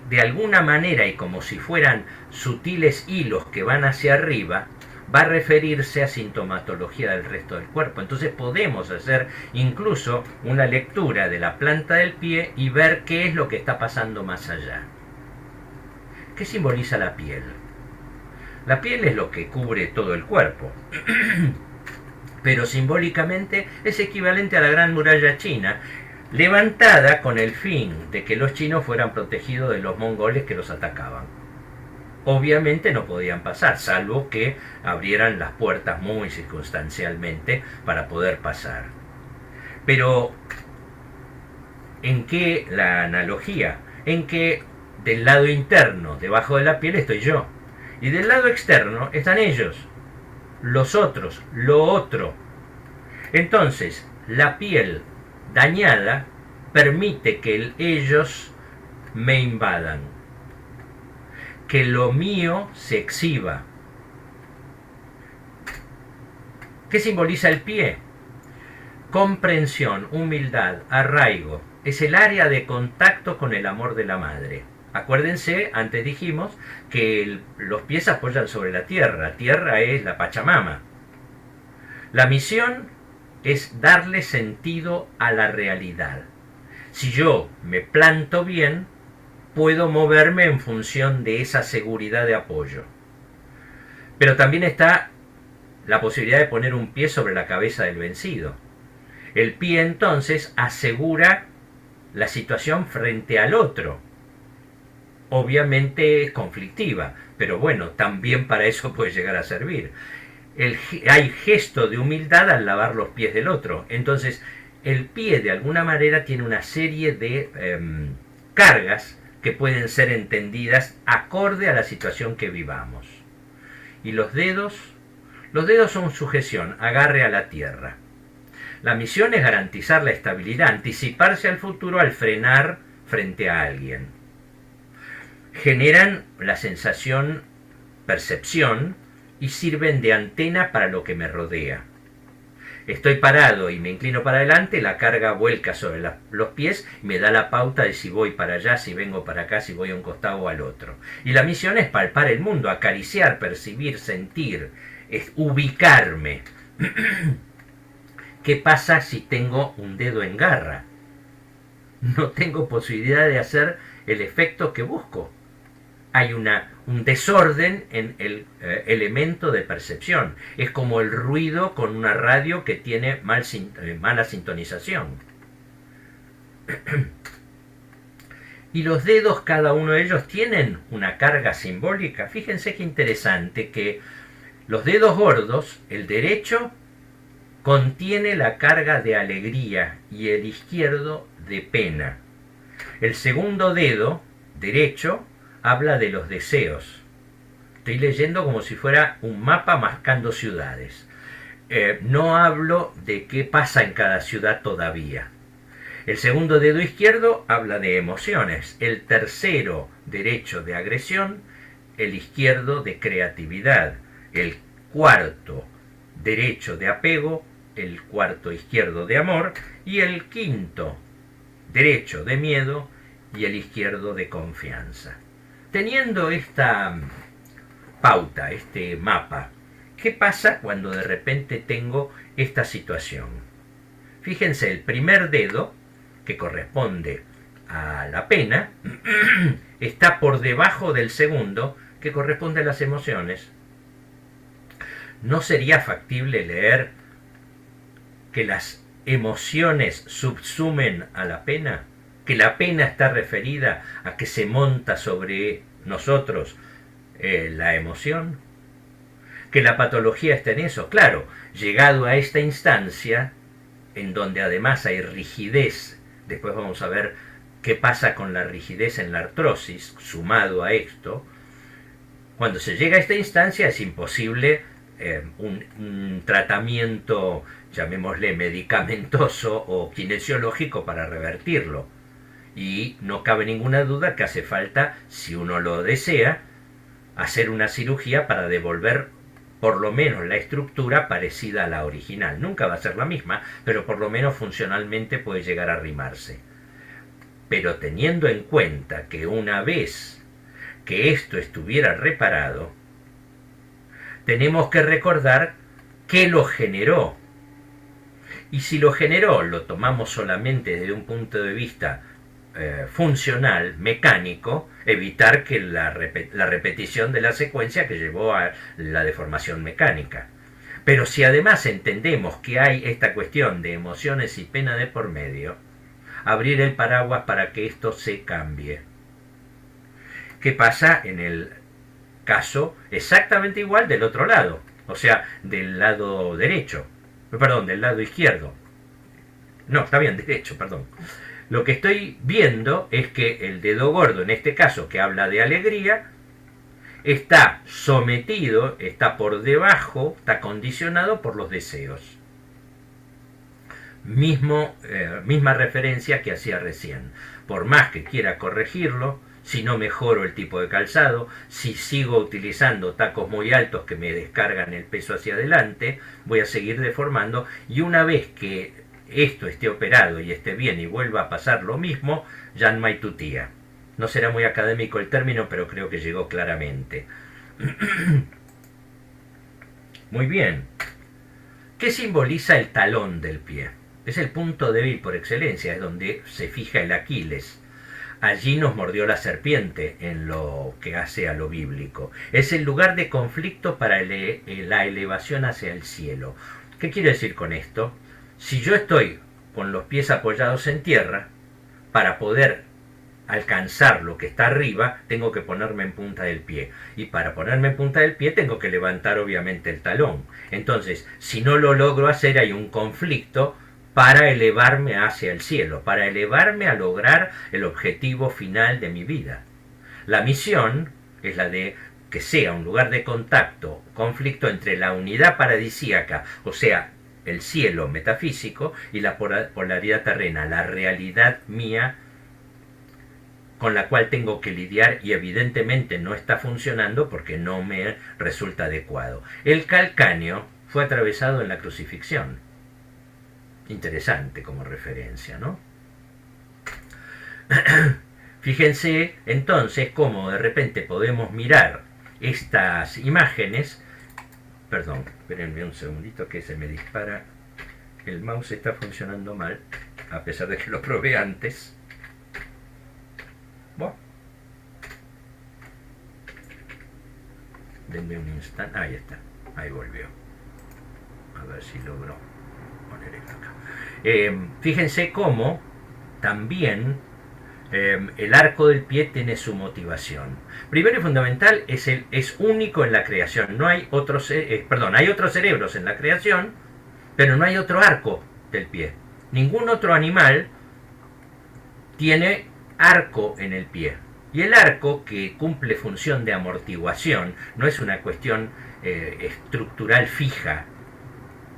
de alguna manera y como si fueran sutiles hilos que van hacia arriba, va a referirse a sintomatología del resto del cuerpo. Entonces podemos hacer incluso una lectura de la planta del pie y ver qué es lo que está pasando más allá. ¿Qué simboliza la piel? La piel es lo que cubre todo el cuerpo. Pero simbólicamente es equivalente a la Gran Muralla China, levantada con el fin de que los chinos fueran protegidos de los mongoles que los atacaban. Obviamente no podían pasar, salvo que abrieran las puertas muy circunstancialmente para poder pasar. Pero, ¿en qué la analogía? En que del lado interno, debajo de la piel, estoy yo. Y del lado externo están ellos, los otros, lo otro. Entonces, la piel dañada permite que ellos me invadan, que lo mío se exhiba. ¿Qué simboliza el pie? Comprensión, humildad, arraigo. Es el área de contacto con el amor de la madre. Acuérdense, antes dijimos que los pies apoyan sobre la tierra. Tierra es la Pachamama. La misión es darle sentido a la realidad. Si yo me planto bien, puedo moverme en función de esa seguridad de apoyo. Pero también está la posibilidad de poner un pie sobre la cabeza del vencido. El pie entonces asegura la situación frente al otro. Obviamente es conflictiva, pero bueno, también para eso puede llegar a servir. Hay gesto de humildad al lavar los pies del otro. Entonces, el pie de alguna manera tiene una serie de cargas que pueden ser entendidas acorde a la situación que vivamos. Y los dedos son sujeción, agarre a la tierra. La misión es garantizar la estabilidad, anticiparse al futuro al frenar frente a alguien. Generan la sensación, percepción, y sirven de antena para lo que me rodea. Estoy parado y me inclino para adelante, la carga vuelca sobre los pies y me da la pauta de si voy para allá, si vengo para acá, si voy a un costado o al otro. Y la misión es palpar el mundo, acariciar, percibir, sentir, es ubicarme. ¿Qué pasa si tengo un dedo en garra? No tengo posibilidad de hacer el efecto que busco. Hay un desorden en el elemento de percepción. Es como el ruido con una radio que tiene mala sintonización. Y los dedos, cada uno de ellos, tienen una carga simbólica. Fíjense qué interesante que los dedos gordos, el derecho, contiene la carga de alegría y el izquierdo de pena. El segundo dedo, derecho, habla de los deseos. Estoy leyendo como si fuera un mapa marcando ciudades. No hablo de qué pasa en cada ciudad todavía. El segundo dedo izquierdo habla de emociones. El tercero, derecho, de agresión. El izquierdo, de creatividad. El cuarto, derecho, de apego. El cuarto, izquierdo, de amor. Y el quinto, derecho, de miedo. Y el izquierdo, de confianza. Teniendo esta pauta, este mapa, ¿qué pasa cuando de repente tengo esta situación? Fíjense, el primer dedo, que corresponde a la pena, está por debajo del segundo, que corresponde a las emociones. ¿No sería factible leer que las emociones subsumen a la pena? Que la pena está referida a que se monta sobre nosotros la emoción. que la patología está en eso. Claro, llegado a esta instancia, en donde además hay rigidez, después vamos a ver qué pasa con la rigidez en la artrosis, sumado a esto, cuando se llega a esta instancia es imposible un tratamiento, llamémosle medicamentoso o kinesiológico para revertirlo. Y no cabe ninguna duda que hace falta, si uno lo desea, hacer una cirugía para devolver por lo menos la estructura parecida a la original. Nunca va a ser la misma, pero por lo menos funcionalmente puede llegar a arrimarse. Pero teniendo en cuenta que una vez que esto estuviera reparado, tenemos que recordar qué lo generó. Y si lo generó, lo tomamos solamente desde un punto de vista funcional, mecánico, evitar que la repetición de la secuencia que llevó a la deformación mecánica. Pero si además entendemos que hay esta cuestión de emociones y pena de por medio, abrir el paraguas para que esto se cambie. ¿Qué pasa en el caso exactamente igual del otro lado? O sea, del lado derecho. Perdón, del lado izquierdo. No, está bien, derecho, perdón. Lo que estoy viendo es que el dedo gordo, en este caso, que habla de alegría, está sometido, está por debajo, está condicionado por los deseos. Misma referencia que hacía recién. Por más que quiera corregirlo, si no mejoro el tipo de calzado, si sigo utilizando tacos muy altos que me descargan el peso hacia adelante, voy a seguir deformando, y una vez que esto esté operado y esté bien y vuelva a pasar lo mismo, ya no hay tutía. No será muy académico el término, pero creo que llegó claramente. Muy bien. ¿Qué simboliza el talón del pie? Es el punto débil por excelencia, es donde se fija el Aquiles. Allí nos mordió la serpiente en lo que hace a lo bíblico. Es el lugar de conflicto para la elevación hacia el cielo. ¿Qué quiere decir con esto? Si yo estoy con los pies apoyados en tierra, para poder alcanzar lo que está arriba, tengo que ponerme en punta del pie. Y para ponerme en punta del pie tengo que levantar obviamente el talón. Entonces, si no lo logro hacer, hay un conflicto para elevarme hacia el cielo, para elevarme a lograr el objetivo final de mi vida. La misión es la de que sea un lugar de contacto, conflicto entre la unidad paradisíaca, o sea, el cielo metafísico, y la polaridad terrena, la realidad mía con la cual tengo que lidiar y evidentemente no está funcionando porque no me resulta adecuado. El calcáneo fue atravesado en la crucifixión. Interesante como referencia, ¿no? Fíjense entonces cómo de repente podemos mirar estas imágenes. Perdón, espérenme un segundito que se me dispara. El mouse está funcionando mal, a pesar de que lo probé antes. Bueno. Denme un instante. Ahí está, ahí volvió. A ver si logro poner esto acá. Fíjense cómo también el arco del pie tiene su motivación. Primero y fundamental, es único en la creación. No hay otros, hay otros cerebros en la creación, pero no hay otro arco del pie. Ningún otro animal tiene arco en el pie. Y el arco, que cumple función de amortiguación, no es una cuestión estructural fija.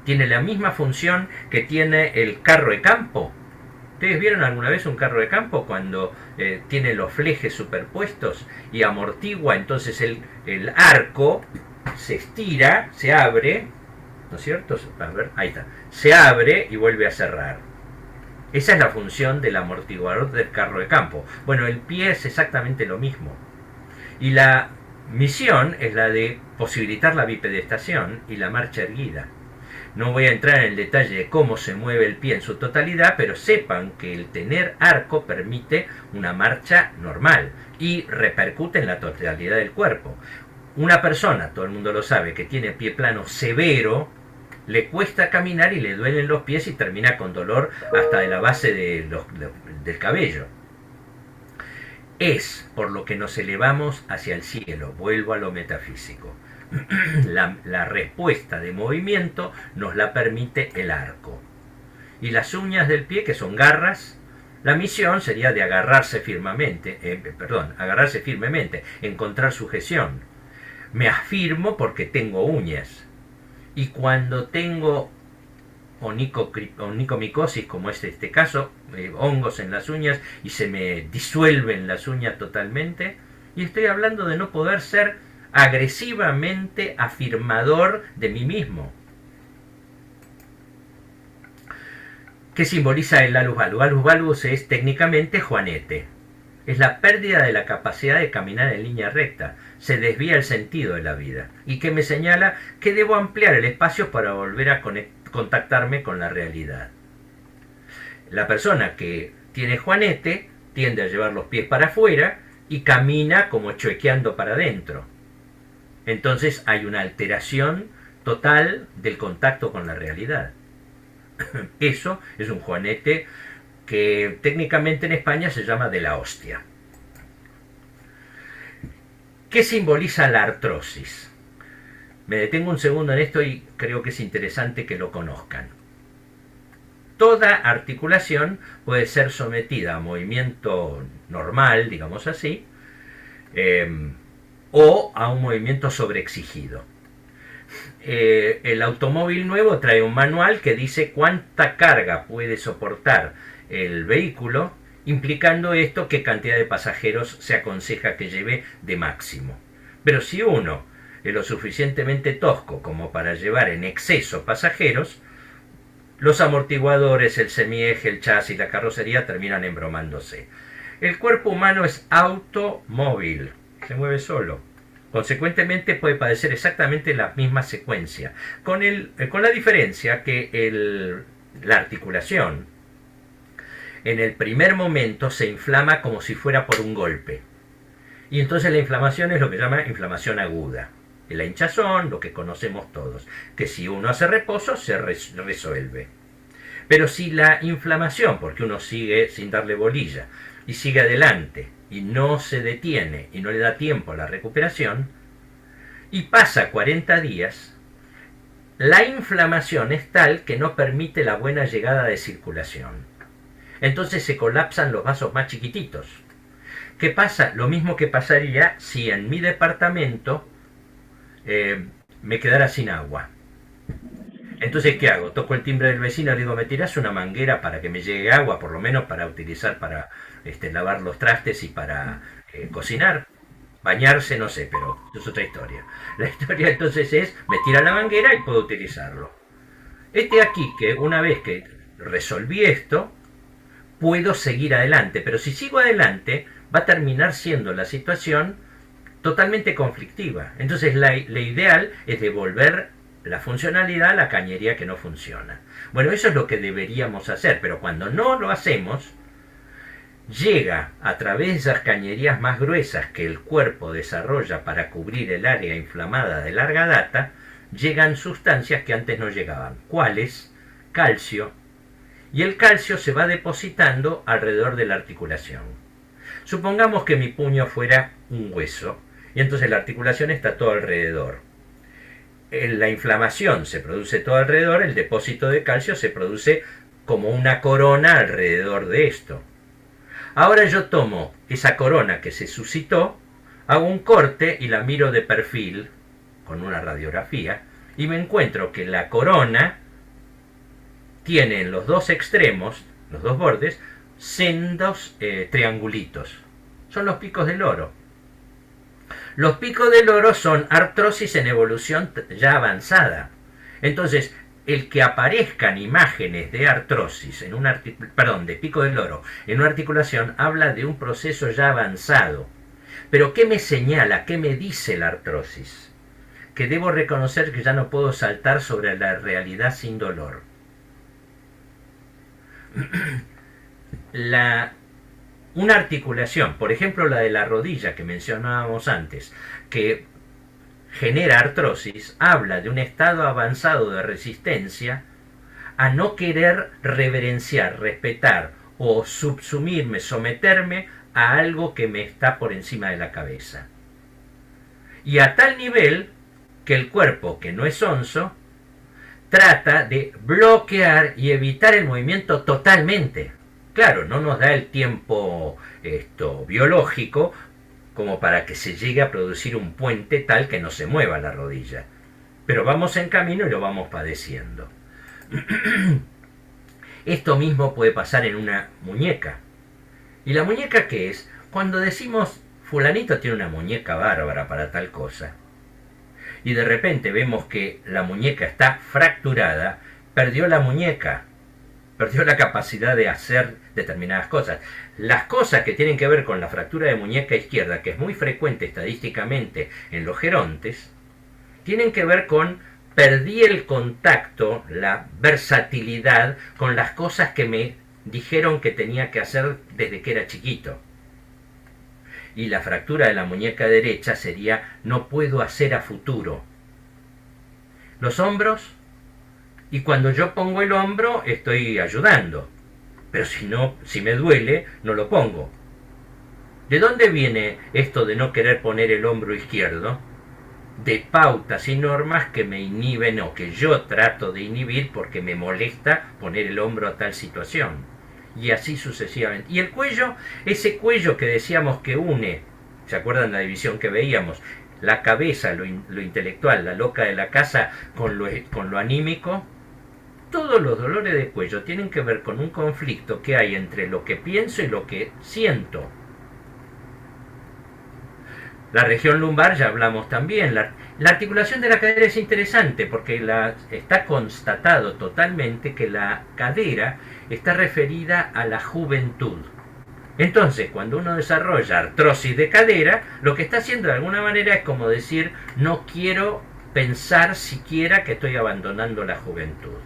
Tiene la misma función que tiene el carro de campo. ¿Ustedes vieron alguna vez un carro de campo cuando tiene los flejes superpuestos y amortigua? Entonces el arco se estira, se abre, ¿no es cierto? A ver, ahí está. Se abre y vuelve a cerrar. Esa es la función del amortiguador del carro de campo. Bueno, el pie es exactamente lo mismo. Y la misión es la de posibilitar la bipedestación y la marcha erguida. No voy a entrar en el detalle de cómo se mueve el pie en su totalidad, pero sepan que el tener arco permite una marcha normal y repercute en la totalidad del cuerpo. Una persona, todo el mundo lo sabe, que tiene pie plano severo, le cuesta caminar y le duelen los pies y termina con dolor hasta de la base del cabello. Es por lo que nos elevamos hacia el cielo. Vuelvo a lo metafísico. La respuesta de movimiento nos la permite el arco. Y las uñas del pie, que son garras, la misión sería de agarrarse firmemente, encontrar sujeción. Me afirmo porque tengo uñas. Y cuando tengo onicomicosis, como es este caso, hongos en las uñas y se me disuelven las uñas totalmente, y estoy hablando de no poder ser agresivamente afirmador de mí mismo. ¿Qué simboliza el alus valgus? Alus valgus es técnicamente juanete. Es la pérdida de la capacidad de caminar en línea recta. Se desvía el sentido de la vida. Y que me señala que debo ampliar el espacio para volver a contactarme con la realidad. La persona que tiene juanete tiende a llevar los pies para afuera y camina como chuequeando para adentro. Entonces hay una alteración total del contacto con la realidad. Eso es un juanete que técnicamente en España se llama de la hostia. ¿Qué simboliza la artrosis? Me detengo un segundo en esto y creo que es interesante que lo conozcan. Toda articulación puede ser sometida a movimiento normal, digamos así, o a un movimiento sobreexigido. El automóvil nuevo trae un manual que dice cuánta carga puede soportar el vehículo, implicando esto qué cantidad de pasajeros se aconseja que lleve de máximo. Pero si uno es lo suficientemente tosco como para llevar en exceso pasajeros, los amortiguadores, el semieje, el chasis, la carrocería terminan embromándose. El cuerpo humano es automóvil, se mueve solo. Consecuentemente puede padecer exactamente la misma secuencia, con la diferencia que la articulación en el primer momento se inflama como si fuera por un golpe. Y entonces la inflamación es lo que se llama inflamación aguda. La hinchazón, lo que conocemos todos, que si uno hace reposo se resuelve. Pero si la inflamación, porque uno sigue sin darle bolilla, y sigue adelante, y no se detiene, y no le da tiempo a la recuperación, y pasa 40 días, la inflamación es tal que no permite la buena llegada de circulación. Entonces se colapsan los vasos más chiquititos. ¿Qué pasa? Lo mismo que pasaría si en mi departamento me quedara sin agua. Entonces, ¿qué hago? Toco el timbre del vecino y le digo, ¿me tirás una manguera para que me llegue agua, por lo menos para utilizar para lavar los trastes y para cocinar? Bañarse, no sé, pero es otra historia. La historia entonces es, me tira la manguera y puedo utilizarlo. Aquí que una vez que resolví esto, puedo seguir adelante, pero si sigo adelante, va a terminar siendo la situación totalmente conflictiva. Entonces la ideal es devolver la funcionalidad a la cañería que no funciona. Bueno, eso es lo que deberíamos hacer, pero cuando no lo hacemos, llega a través de esas cañerías más gruesas que el cuerpo desarrolla para cubrir el área inflamada de larga data, llegan sustancias que antes no llegaban. ¿Cuáles? Calcio. Y el calcio se va depositando alrededor de la articulación. Supongamos que mi puño fuera un hueso, y entonces la articulación está todo alrededor. La inflamación se produce todo alrededor, el depósito de calcio se produce como una corona alrededor de esto. Ahora yo tomo esa corona que se suscitó, hago un corte y la miro de perfil con una radiografía y me encuentro que la corona tiene en los dos extremos, los dos bordes, sendos triangulitos. Son los picos del oro. Los picos del oro son artrosis en evolución ya avanzada. Entonces, el que aparezcan imágenes de artrosis de pico del oro en una articulación habla de un proceso ya avanzado. Pero ¿qué me señala? ¿Qué me dice la artrosis? Que debo reconocer que ya no puedo saltar sobre la realidad sin dolor. Una articulación, por ejemplo la de la rodilla que mencionábamos antes, que genera artrosis, habla de un estado avanzado de resistencia a no querer reverenciar, respetar o subsumirme, someterme a algo que me está por encima de la cabeza. Y a tal nivel que el cuerpo, que no es onzo, trata de bloquear y evitar el movimiento totalmente. Claro, no nos da el tiempo biológico como para que se llegue a producir un puente tal que no se mueva la rodilla. Pero vamos en camino y lo vamos padeciendo. Esto mismo puede pasar en una muñeca. ¿Y la muñeca qué es? Cuando decimos, fulanito tiene una muñeca bárbara para tal cosa, y de repente vemos que la muñeca está fracturada, perdió la muñeca, perdió la capacidad de hacer determinadas cosas. Las cosas que tienen que ver con la fractura de muñeca izquierda, que es muy frecuente estadísticamente en los gerontes, tienen que ver con perdí el contacto, la versatilidad con las cosas que me dijeron que tenía que hacer desde que era chiquito. Y la fractura de la muñeca derecha sería no puedo hacer a futuro. Los hombros, y cuando yo pongo el hombro estoy ayudando, pero si me duele no lo pongo. ¿De dónde viene esto de no querer poner el hombro izquierdo? De pautas y normas que me inhiben o que yo trato de inhibir porque me molesta poner el hombro a tal situación. Y así sucesivamente. Y el cuello, ese cuello que decíamos que une, ¿se acuerdan la división que veíamos? La cabeza, lo intelectual, la loca de la casa, con lo anímico. Todos los dolores de cuello tienen que ver con un conflicto que hay entre lo que pienso y lo que siento. La región lumbar ya hablamos también. La articulación de la cadera es interesante porque está constatado totalmente que la cadera está referida a la juventud. Entonces, cuando uno desarrolla artrosis de cadera, lo que está haciendo de alguna manera es como decir, no quiero pensar siquiera que estoy abandonando la juventud.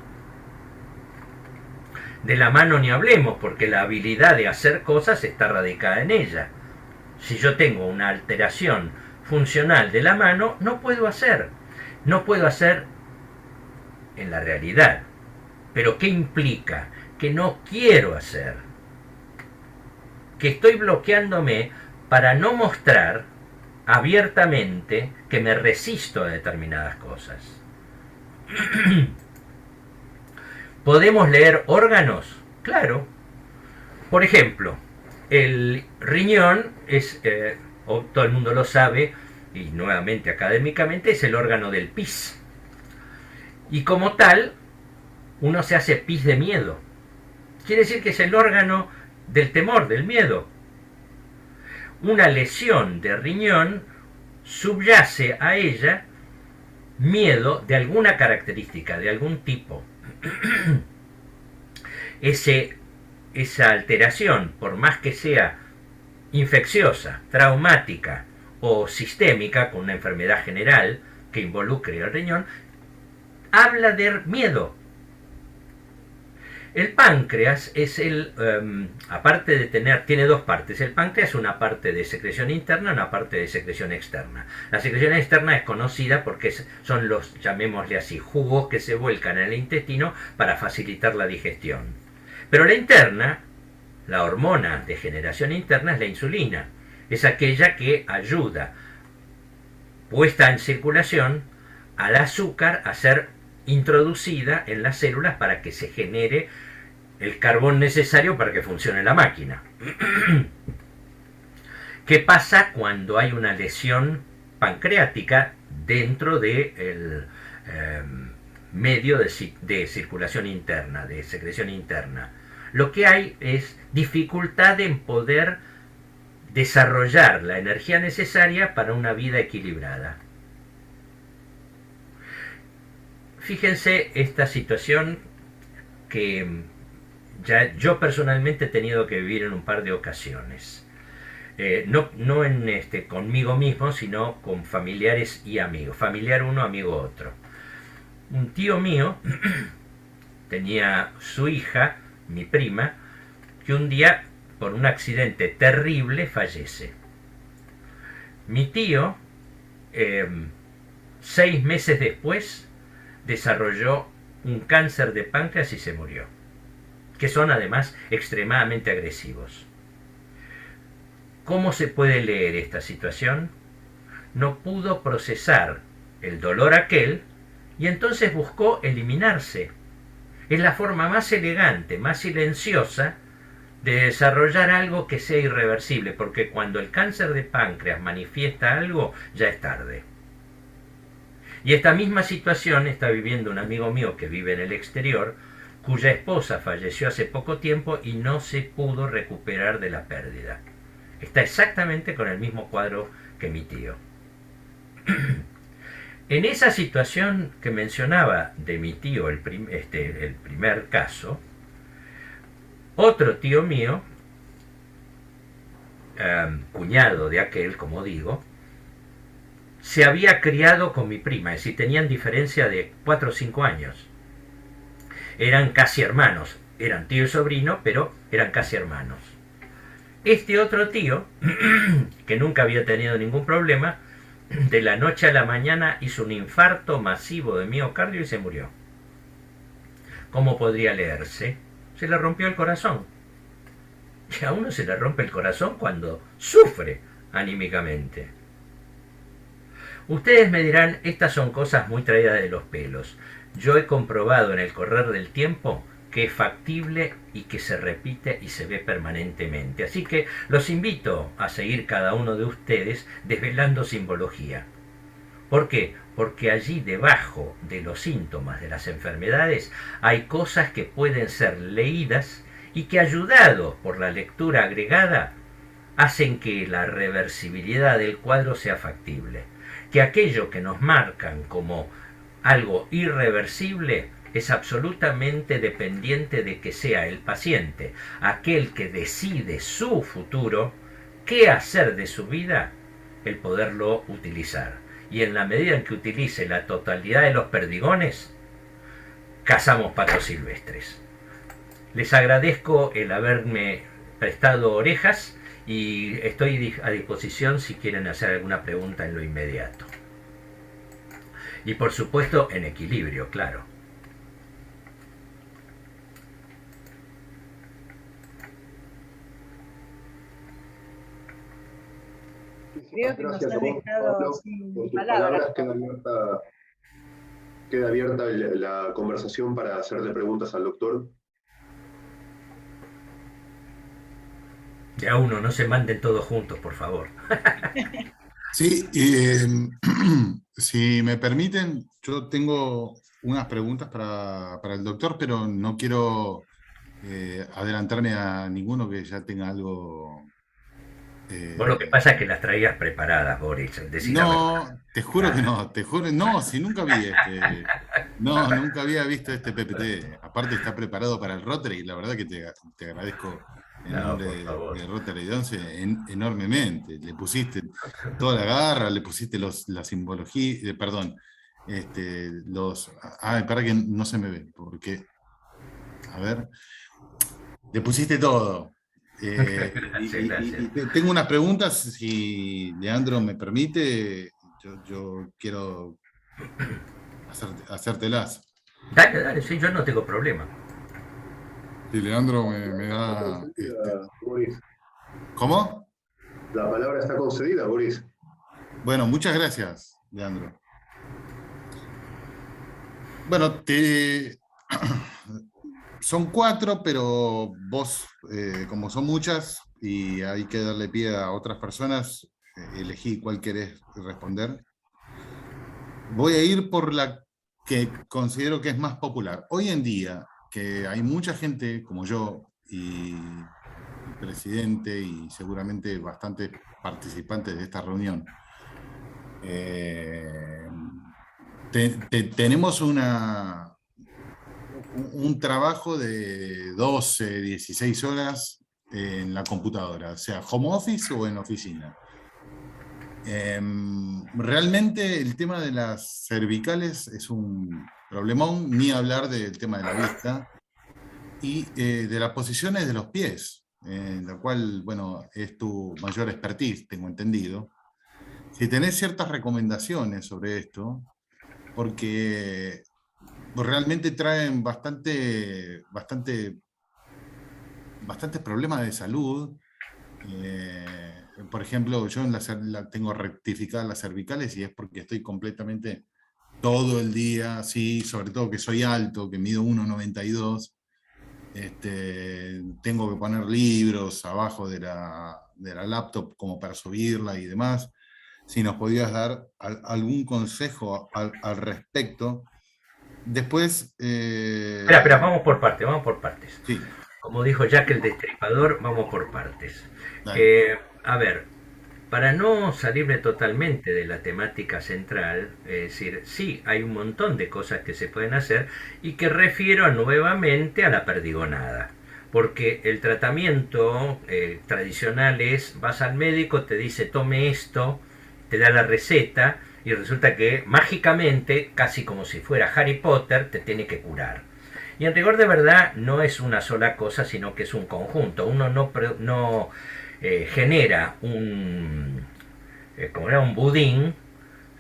De la mano ni hablemos, porque la habilidad de hacer cosas está radicada en ella. Si yo tengo una alteración funcional de la mano, no puedo hacer. No puedo hacer en la realidad. ¿Pero qué implica? Que no quiero hacer. Que estoy bloqueándome para no mostrar abiertamente que me resisto a determinadas cosas. ¿Podemos leer órganos? Claro. Por ejemplo, el riñón es, todo el mundo lo sabe, y nuevamente académicamente, es el órgano del pis. Y como tal, uno se hace pis de miedo. Quiere decir que es el órgano del temor, del miedo. Una lesión de riñón subyace a ella miedo de alguna característica, de algún tipo. Esa alteración, por más que sea infecciosa, traumática o sistémica, con una enfermedad general que involucre el riñón, habla de miedo. El páncreas es aparte de tiene dos partes. El páncreas es una parte de secreción interna, una parte de secreción externa. La secreción externa es conocida porque son los, llamémosle así, jugos que se vuelcan en el intestino para facilitar la digestión. Pero la interna, la hormona de generación interna, es la insulina. Es aquella que ayuda, puesta en circulación, al azúcar a ser introducida en las células para que se genere el carbón necesario para que funcione la máquina. ¿Qué pasa cuando hay una lesión pancreática dentro del medio de circulación interna, de secreción interna? Lo que hay es dificultad en poder desarrollar la energía necesaria para una vida equilibrada. Fíjense esta situación que ya yo personalmente he tenido que vivir en un par de ocasiones. No conmigo mismo, sino con familiares y amigos. Familiar uno, amigo otro. Un tío mío tenía su hija, mi prima, que un día, por un accidente terrible, fallece. Mi tío, 6 meses después, desarrolló un cáncer de páncreas y se murió, que son además extremadamente agresivos. ¿Cómo se puede leer esta situación? No pudo procesar el dolor aquel, y entonces buscó eliminarse. Es la forma más elegante, más silenciosa de desarrollar algo que sea irreversible, porque cuando el cáncer de páncreas manifiesta algo, ya es tarde. Y esta misma situación está viviendo un amigo mío que vive en el exterior, cuya esposa falleció hace poco tiempo y no se pudo recuperar de la pérdida. Está exactamente con el mismo cuadro que mi tío. En esa situación que mencionaba de mi tío, el primer caso, otro tío mío, cuñado de aquel, como digo, se había criado con mi prima, es decir, tenían diferencia de 4 o 5 años. Eran casi hermanos, eran tío y sobrino, pero eran casi hermanos. Este otro tío, que nunca había tenido ningún problema, de la noche a la mañana hizo un infarto masivo de miocardio y se murió. ¿Cómo podría leerse? Se le rompió el corazón. Y a uno se le rompe el corazón cuando sufre anímicamente. Ustedes me dirán, estas son cosas muy traídas de los pelos. Yo he comprobado en el correr del tiempo que es factible y que se repite y se ve permanentemente. Así que los invito a seguir cada uno de ustedes desvelando simbología. ¿Por qué? Porque allí debajo de los síntomas de las enfermedades hay cosas que pueden ser leídas y que, ayudados por la lectura agregada, hacen que la reversibilidad del cuadro sea factible. Que aquello que nos marcan como algo irreversible es absolutamente dependiente de que sea el paciente, aquel que decide su futuro, qué hacer de su vida, el poderlo utilizar. Y en la medida en que utilice la totalidad de los perdigones, cazamos patos silvestres. Les agradezco el haberme prestado orejas y estoy a disposición si quieren hacer alguna pregunta en lo inmediato. Y por supuesto en equilibrio, claro. Creo que nos ha dejado sin palabras. Queda abierta la conversación para hacerle preguntas al doctor. Ya uno, no se manden todos juntos, por favor. Sí, si me permiten, yo tengo unas preguntas para el doctor, pero no quiero adelantarme a ninguno que ya tenga algo... Vos lo que pasa es que las traías preparadas, Boris. No, te juro que no, no, si nunca vi nunca había visto este PPT. Aparte está preparado para el Rotary, y la verdad que te agradezco en nombre de Rotary de 11 enormemente. Le pusiste toda la garra, le pusiste la simbología, perdón, para que no se me ve, porque, a ver, le pusiste todo. Gracias. Tengo unas preguntas, si Leandro me permite, yo quiero hacértelas. Dale, sí, yo no tengo problema. Si Leandro me da... Boris. ¿Cómo? La palabra está concedida, Boris. Bueno, muchas gracias, Leandro. Bueno, son 4, pero vos, como son muchas y hay que darle pie a otras personas, elegí cuál querés responder. Voy a ir por la que considero que es más popular. Hoy en día, que hay mucha gente como yo y el presidente y seguramente bastantes participantes de esta reunión, tenemos un trabajo de 12, 16 horas en la computadora, sea home office o en oficina. Realmente el tema de las cervicales es un problemón, ni hablar del tema de la vista y de las posiciones de los pies, en la cual, bueno, es tu mayor expertise, tengo entendido. Si tenés ciertas recomendaciones sobre esto, porque realmente traen bastantes problemas de salud. Por ejemplo, yo tengo rectificadas las cervicales y es porque estoy completamente todo el día, sí, sobre todo que soy alto, que mido 1,92. Tengo que poner libros abajo de la laptop como para subirla y demás. Si nos podías dar algún consejo al respecto. Después... Espera, vamos por partes. Sí. Como dijo Jack el Destripador, vamos por partes. A ver, para no salirme totalmente de la temática central, es decir, sí, hay un montón de cosas que se pueden hacer y que refiero nuevamente a la perdigonada. Porque el tratamiento tradicional es, vas al médico, te dice tome esto, te da la receta y resulta que mágicamente, casi como si fuera Harry Potter, te tiene que curar. Y en rigor de verdad no es una sola cosa, sino que es un conjunto. Uno no genera un budín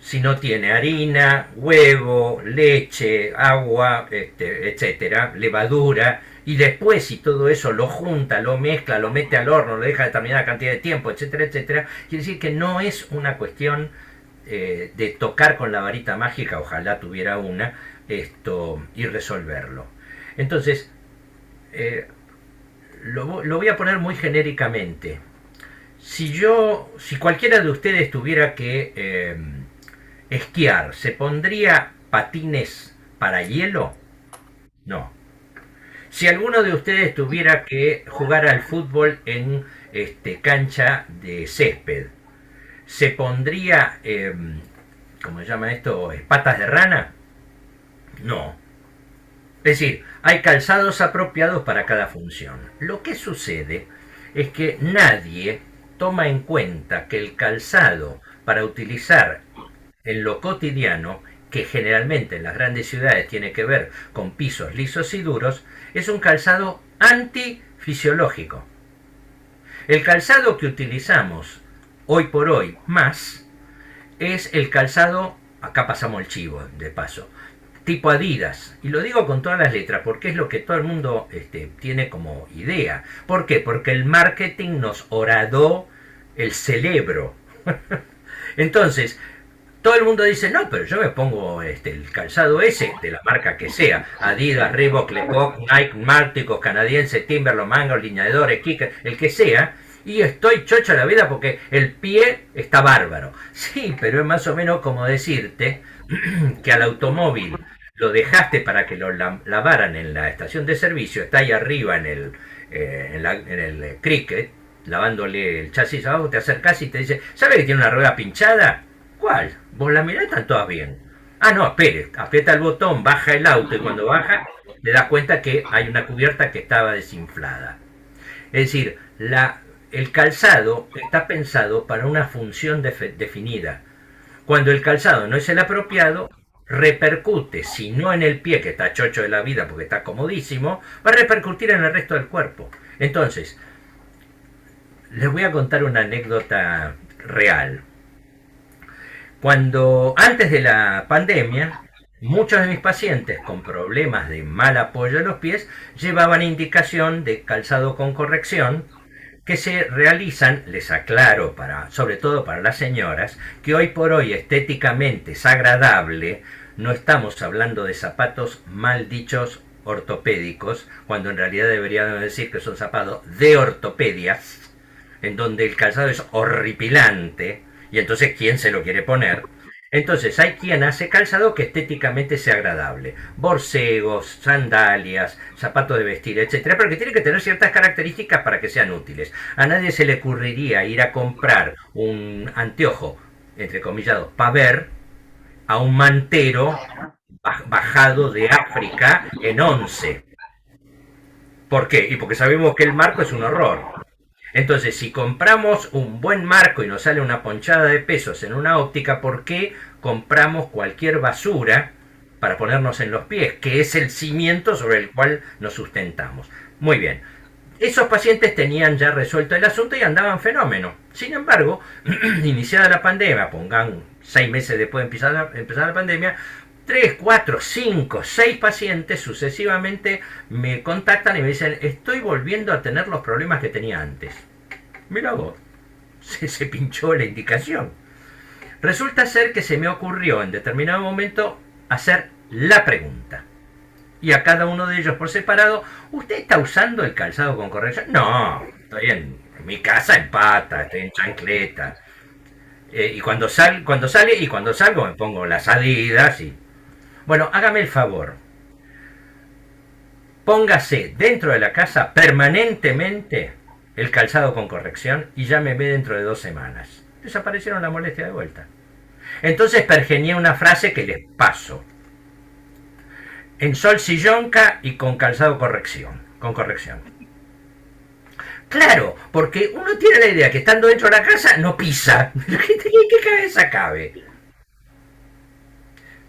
si no tiene harina, huevo, leche, agua, etcétera, levadura, y después si todo eso lo junta, lo mezcla, lo mete al horno, lo deja determinada cantidad de tiempo, etcétera, etcétera, quiere decir que no es una cuestión de tocar con la varita mágica, ojalá tuviera una, y resolverlo. Entonces, lo voy a poner muy genéricamente. Si cualquiera de ustedes tuviera que esquiar, ¿se pondría patines para hielo? No. Si alguno de ustedes tuviera que jugar al fútbol en cancha de césped, ¿se pondría, ¿cómo se llama esto? ¿Patas de rana? No. Es decir, hay calzados apropiados para cada función. Lo que sucede es que nadie toma en cuenta que el calzado para utilizar en lo cotidiano, que generalmente en las grandes ciudades tiene que ver con pisos lisos y duros, es un calzado antifisiológico. El calzado que utilizamos hoy por hoy más es el calzado, acá pasamos el chivo de paso, tipo Adidas, y lo digo con todas las letras porque es lo que todo el mundo tiene como idea. ¿Por qué? Porque el marketing nos horadó el cerebro. Entonces, todo el mundo dice, no, pero yo me pongo el calzado ese, de la marca que sea, Adidas, Reebok, Lecoq, Nike, Márticos, Canadiense, Timberland, Mango, Liñadores, Kicker, el que sea, y estoy chocho a la vida porque el pie está bárbaro. Sí, pero es más o menos como decirte que al automóvil lo dejaste para que lo lavaran en la estación de servicio, está ahí arriba en el cricket, lavándole el chasis abajo, te acercás y te dice, ¿sabe que tiene una rueda pinchada? ¿Cuál? Vos la mirás, están todas bien. Ah, no, espere, aprieta el botón, baja el auto y cuando baja te das cuenta que hay una cubierta que estaba desinflada. Es decir, el calzado está pensado para una función definida. Cuando el calzado no es el apropiado, repercute, si no en el pie que está chocho de la vida porque está comodísimo, va a repercutir en el resto del cuerpo. Entonces, les voy a contar una anécdota real. Antes de la pandemia, muchos de mis pacientes con problemas de mal apoyo de los pies llevaban indicación de calzado con corrección que se realizan, les aclaro, sobre todo para las señoras, que hoy por hoy estéticamente es agradable, no estamos hablando de zapatos mal dichos ortopédicos, cuando en realidad deberíamos decir que son zapatos de ortopedias, en donde el calzado es horripilante, y entonces ¿quién se lo quiere poner? Entonces hay quien hace calzado que estéticamente sea agradable, borcegos, sandalias, zapatos de vestir, etcétera, pero que tiene que tener ciertas características para que sean útiles. A nadie se le ocurriría ir a comprar un anteojo, entrecomillado, para ver a un mantero bajado de África en 11. ¿Por qué? Y porque sabemos que el marco es un horror. Entonces, si compramos un buen marco y nos sale una ponchada de pesos en una óptica, ¿por qué compramos cualquier basura para ponernos en los pies? Que es el cimiento sobre el cual nos sustentamos. Muy bien. Esos pacientes tenían ya resuelto el asunto y andaban fenómeno. Sin embargo, iniciada la pandemia, pongan 6 meses después de empezar la pandemia, 3, 4, 5, 6 pacientes sucesivamente me contactan y me dicen, estoy volviendo a tener los problemas que tenía antes. Mira vos, se pinchó la indicación. Resulta ser que se me ocurrió en determinado momento hacer la pregunta. Y a cada uno de ellos por separado, ¿usted está usando el calzado con corrección? No, estoy en mi casa en pata, estoy en chancleta. Y cuando sale y cuando salgo me pongo las Adidas y... Bueno, hágame el favor. Póngase dentro de la casa permanentemente el calzado con corrección y llámeme dentro de 2 semanas. Desaparecieron la molestia de vuelta. Entonces pergenié una frase que les paso. En sol sillonca y con calzado con corrección. Claro, porque uno tiene la idea que estando dentro de la casa no pisa. ¿Qué cabeza cabe?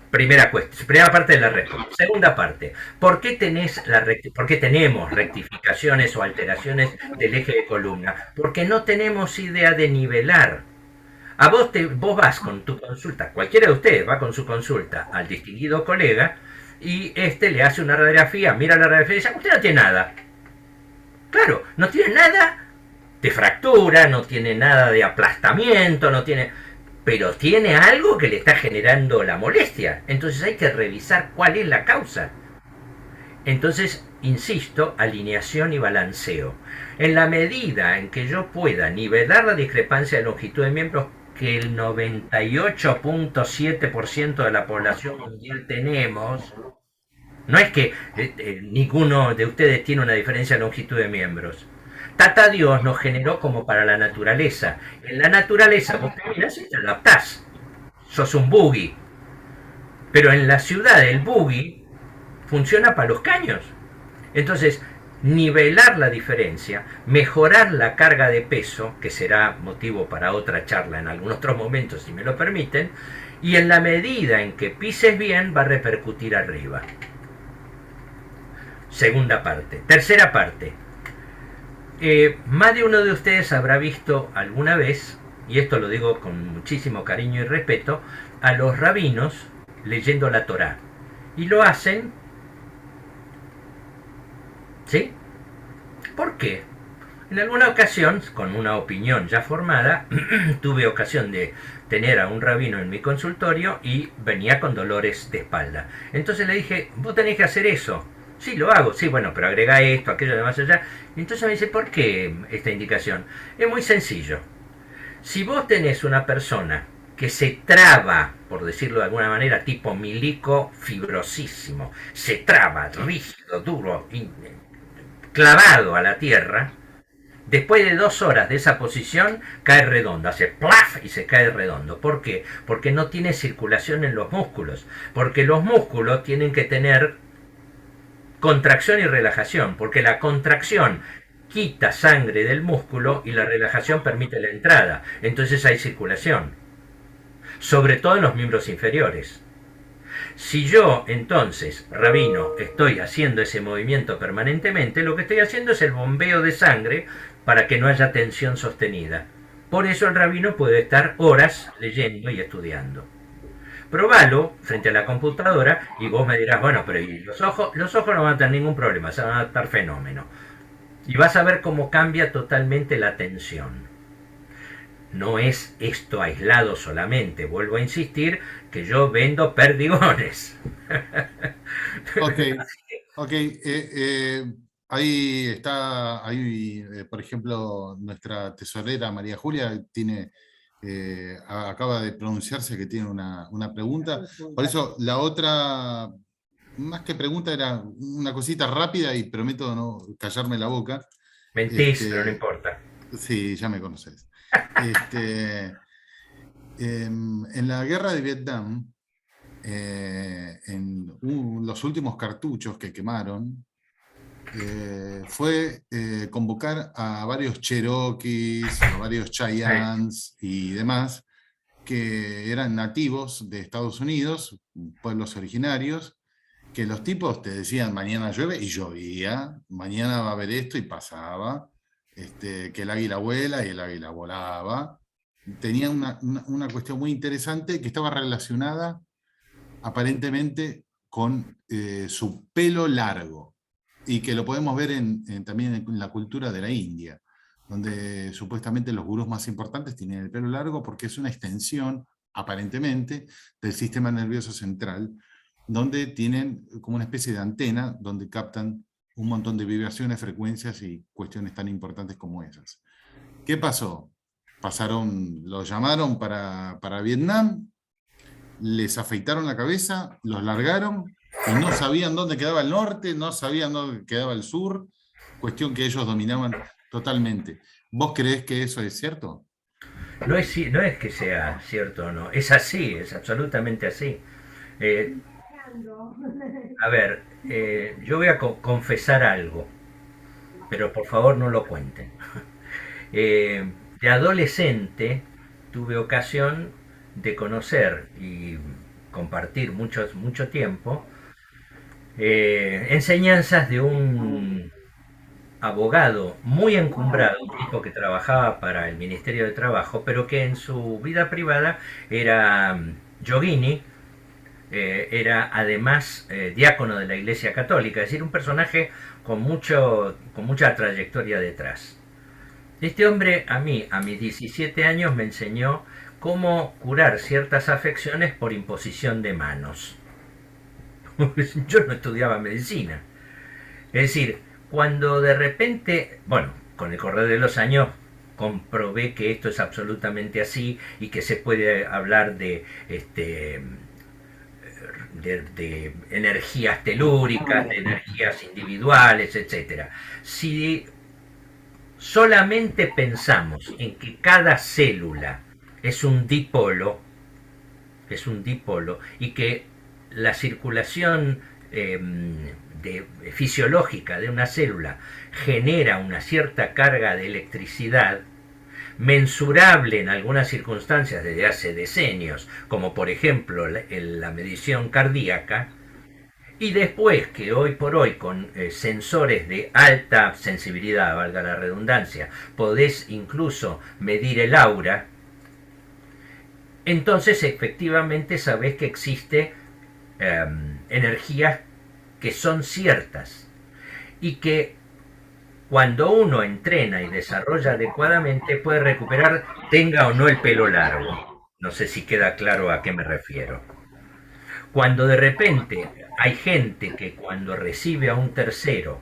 Primera parte de la respuesta. Segunda parte, ¿por qué tenemos rectificaciones o alteraciones del eje de columna? Porque no tenemos idea de nivelar. Vos vas con tu consulta, cualquiera de ustedes va con su consulta al distinguido colega y le hace una radiografía, mira la radiografía y dice, usted no tiene nada. Claro, no tiene nada de fractura, no tiene nada de aplastamiento, no tiene... pero tiene algo que le está generando la molestia. Entonces hay que revisar cuál es la causa. Entonces, insisto, alineación y balanceo. En la medida en que yo pueda nivelar la discrepancia de longitud de miembros que el 98.7% de la población mundial tenemos, no es que ninguno de ustedes tiene una diferencia de longitud de miembros. Tata Dios nos generó como para la naturaleza. En la naturaleza vos terminás y te adaptás. Sos un buggy. Pero en la ciudad el buggy funciona para los caños. Entonces, nivelar la diferencia, mejorar la carga de peso, que será motivo para otra charla en algún otro momento, si me lo permiten, y en la medida en que pises bien, va a repercutir arriba. Segunda parte. Tercera parte. Más de uno de ustedes habrá visto alguna vez, y esto lo digo con muchísimo cariño y respeto, a los rabinos leyendo la Torá. Y lo hacen, ¿sí? ¿Por qué? En alguna ocasión, con una opinión ya formada, tuve ocasión de tener a un rabino en mi consultorio y venía con dolores de espalda. Entonces le dije, vos tenés que hacer eso. Sí, lo hago, sí, bueno, pero agrega esto, aquello, demás allá. Y entonces me dice, ¿por qué esta indicación? Es muy sencillo. Si vos tenés una persona que se traba, por decirlo de alguna manera, tipo milico fibrosísimo, se traba, rígido, duro, clavado a la tierra, después de 2 horas de esa posición, cae redondo, hace plaf y se cae redondo. ¿Por qué? Porque no tiene circulación en los músculos. Porque los músculos tienen que tener contracción y relajación, porque la contracción quita sangre del músculo y la relajación permite la entrada. Entonces hay circulación, sobre todo en los miembros inferiores. Si yo, entonces, rabino, estoy haciendo ese movimiento permanentemente, lo que estoy haciendo es el bombeo de sangre para que no haya tensión sostenida. Por eso el rabino puede estar horas leyendo y estudiando. Probalo frente a la computadora y vos me dirás, bueno, pero ¿y los ojos? Los ojos no van a tener ningún problema, se van a adaptar fenómeno. Y vas a ver cómo cambia totalmente la tensión. No es esto aislado solamente, vuelvo a insistir, que yo vendo perdigones. Ok. Ahí está, por ejemplo, nuestra tesorera María Julia tiene... acaba de pronunciarse que tiene una pregunta. Por eso la otra, más que pregunta, era una cosita rápida y prometo no callarme la boca. Mentís, pero no importa. Sí, ya me conoces. En la guerra de Vietnam, en los últimos cartuchos que quemaron, fue convocar a varios Cherokees, a varios Cheyennes y demás, que eran nativos de Estados Unidos, pueblos originarios, que los tipos te decían mañana llueve y llovía, mañana va a haber esto y pasaba, que el águila vuela y el águila volaba. Tenía una cuestión muy interesante que estaba relacionada aparentemente con su pelo largo, y que lo podemos ver también en la cultura de la India, donde supuestamente los gurús más importantes tienen el pelo largo porque es una extensión, aparentemente, del sistema nervioso central, donde tienen como una especie de antena donde captan un montón de vibraciones, frecuencias y cuestiones tan importantes como esas. ¿Qué pasó? Los llamaron para Vietnam, les afeitaron la cabeza, los largaron y no sabían dónde quedaba el norte, no sabían dónde quedaba el sur, cuestión que ellos dominaban totalmente. ¿Vos creés que eso es cierto? No es que sea cierto o no, es así, es absolutamente así. A ver, yo voy a confesar algo, pero por favor no lo cuenten. De adolescente tuve ocasión de conocer y compartir mucho tiempo enseñanzas de un abogado muy encumbrado, un tipo que trabajaba para el Ministerio de Trabajo, pero que en su vida privada era yogini, era además diácono de la Iglesia Católica, es decir, un personaje con mucha trayectoria detrás. Este hombre a mis 17 años, me enseñó cómo curar ciertas afecciones por imposición de manos. Yo no estudiaba medicina. Es decir, cuando de repente, bueno, con el correr de los años comprobé que esto es absolutamente así y que se puede hablar de energías telúricas, de energías individuales, etc. Si solamente pensamos en que cada célula es un dipolo y que la circulación fisiológica de una célula genera una cierta carga de electricidad mensurable en algunas circunstancias desde hace decenios, como por ejemplo la medición cardíaca, y después que hoy por hoy con sensores de alta sensibilidad, valga la redundancia, podés incluso medir el aura, entonces efectivamente sabés que existe energías que son ciertas y que cuando uno entrena y desarrolla adecuadamente puede recuperar, tenga o no el pelo largo. No sé si queda claro a qué me refiero. Cuando de repente hay gente que cuando recibe a un tercero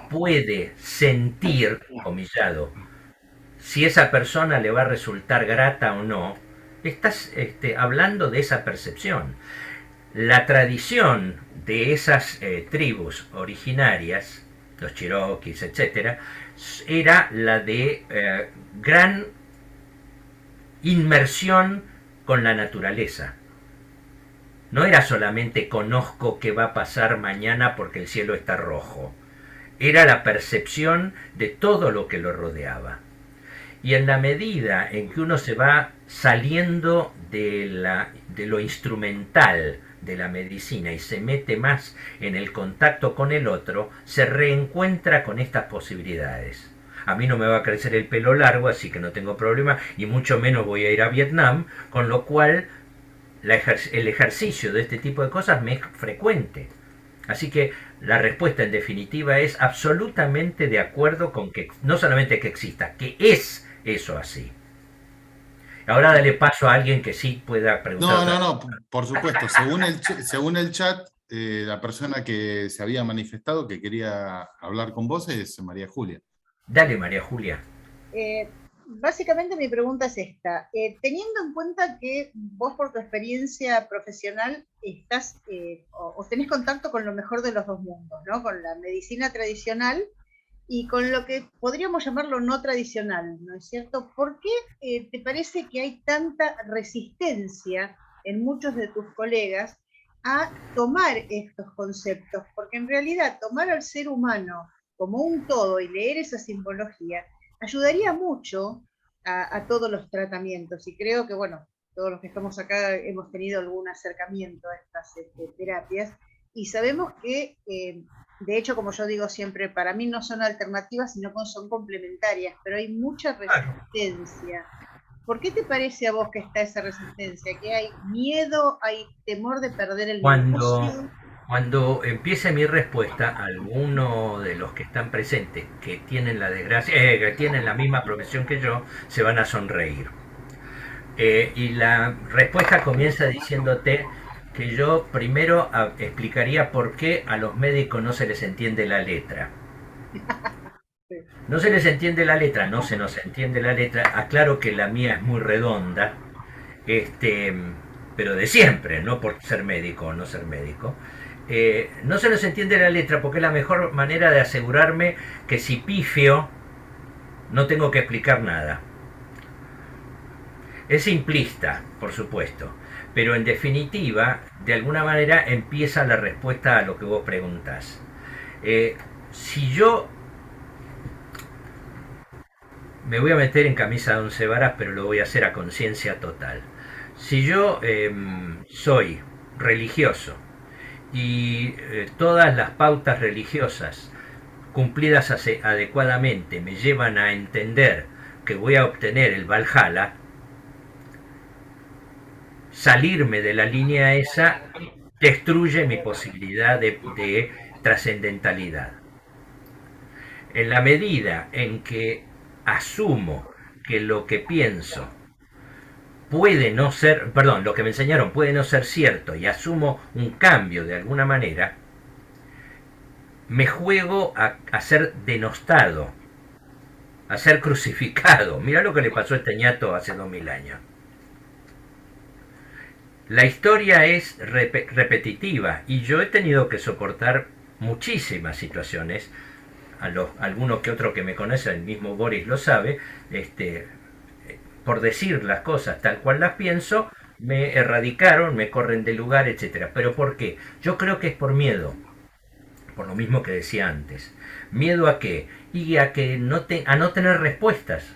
puede sentir, comillado, si esa persona le va a resultar grata o no, estás hablando de esa percepción. La tradición de esas tribus originarias, los Cherokees, etc., era la de gran inmersión con la naturaleza. No era solamente conozco qué va a pasar mañana porque el cielo está rojo. Era la percepción de todo lo que lo rodeaba. Y en la medida en que uno se va saliendo de lo instrumental de la medicina y se mete más en el contacto con el otro, se reencuentra con estas posibilidades. A mí no me va a crecer el pelo largo, así que no tengo problema, y mucho menos voy a ir a Vietnam, con lo cual el ejercicio de este tipo de cosas me es frecuente. Así que la respuesta en definitiva es absolutamente de acuerdo con que no solamente que exista, que es eso así. Ahora dale paso a alguien que sí pueda preguntar. No, por supuesto. Según el chat, la persona que se había manifestado que quería hablar con vos es María Julia. Dale, María Julia. Básicamente mi pregunta es esta. Teniendo en cuenta que vos por tu experiencia profesional estás o tenés contacto con lo mejor de los dos mundos, ¿no? Con la medicina tradicional y con lo que podríamos llamarlo no tradicional, ¿no es cierto? ¿Por qué te parece que hay tanta resistencia en muchos de tus colegas a tomar estos conceptos? Porque en realidad tomar al ser humano como un todo y leer esa simbología ayudaría mucho a todos los tratamientos. Y creo que, bueno, todos los que estamos acá hemos tenido algún acercamiento a estas terapias y sabemos que... de hecho, como yo digo siempre, para mí no son alternativas, sino que son complementarias, pero hay mucha resistencia. ¿Por qué te parece a vos que está esa resistencia? ¿Que hay miedo, hay temor de perder el negocio? Cuando empiece mi respuesta, alguno de los que están presentes, que tienen la desgracia, que tienen la misma profesión que yo, se van a sonreír. Y la respuesta comienza diciéndote que yo primero explicaría por qué a los médicos no se les entiende la letra. No se les entiende la letra, no se nos entiende la letra. Aclaro que la mía es muy redonda, pero de siempre, no por ser médico o no ser médico. No se nos entiende la letra porque es la mejor manera de asegurarme que si pifio no tengo que explicar nada. Es simplista, por supuesto, pero en definitiva, de alguna manera empieza la respuesta a lo que vos preguntás. Si yo me voy a meter en camisa de 11 varas, pero lo voy a hacer a conciencia total. Si yo soy religioso y todas las pautas religiosas cumplidas adecuadamente me llevan a entender que voy a obtener el Valhalla, salirme de la línea esa destruye mi posibilidad de trascendentalidad. En la medida en que asumo que lo que pienso puede no ser, perdón, lo que me enseñaron puede no ser cierto y asumo un cambio de alguna manera, me juego a ser denostado, a ser crucificado. Mirá lo que le pasó a este ñato hace 2000 años. La historia es repetitiva y yo he tenido que soportar muchísimas situaciones. Algunos que otro que me conoce, el mismo Boris lo sabe, por decir las cosas tal cual las pienso, me erradicaron, me corren del lugar, etc. ¿Pero por qué? Yo creo que es por miedo, por lo mismo que decía antes. ¿Miedo a qué? Y a no tener respuestas.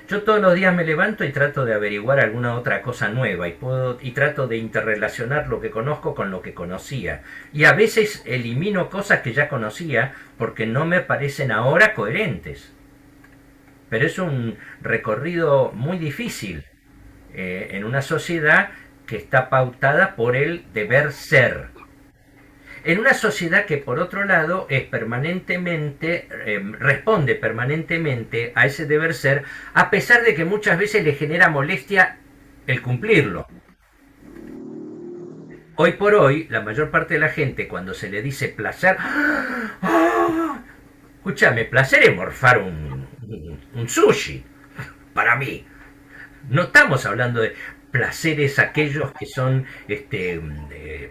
Yo todos los días me levanto y trato de averiguar alguna otra cosa nueva y trato de interrelacionar lo que conozco con lo que conocía. Y a veces elimino cosas que ya conocía porque no me parecen ahora coherentes. Pero es un recorrido muy difícil en una sociedad que está pautada por el deber ser. En una sociedad que por otro lado es permanentemente, responde permanentemente a ese deber ser, a pesar de que muchas veces le genera molestia el cumplirlo. Hoy por hoy, la mayor parte de la gente cuando se le dice placer, escúchame, placer es morfar un sushi, para mí. No estamos hablando de placeres aquellos que son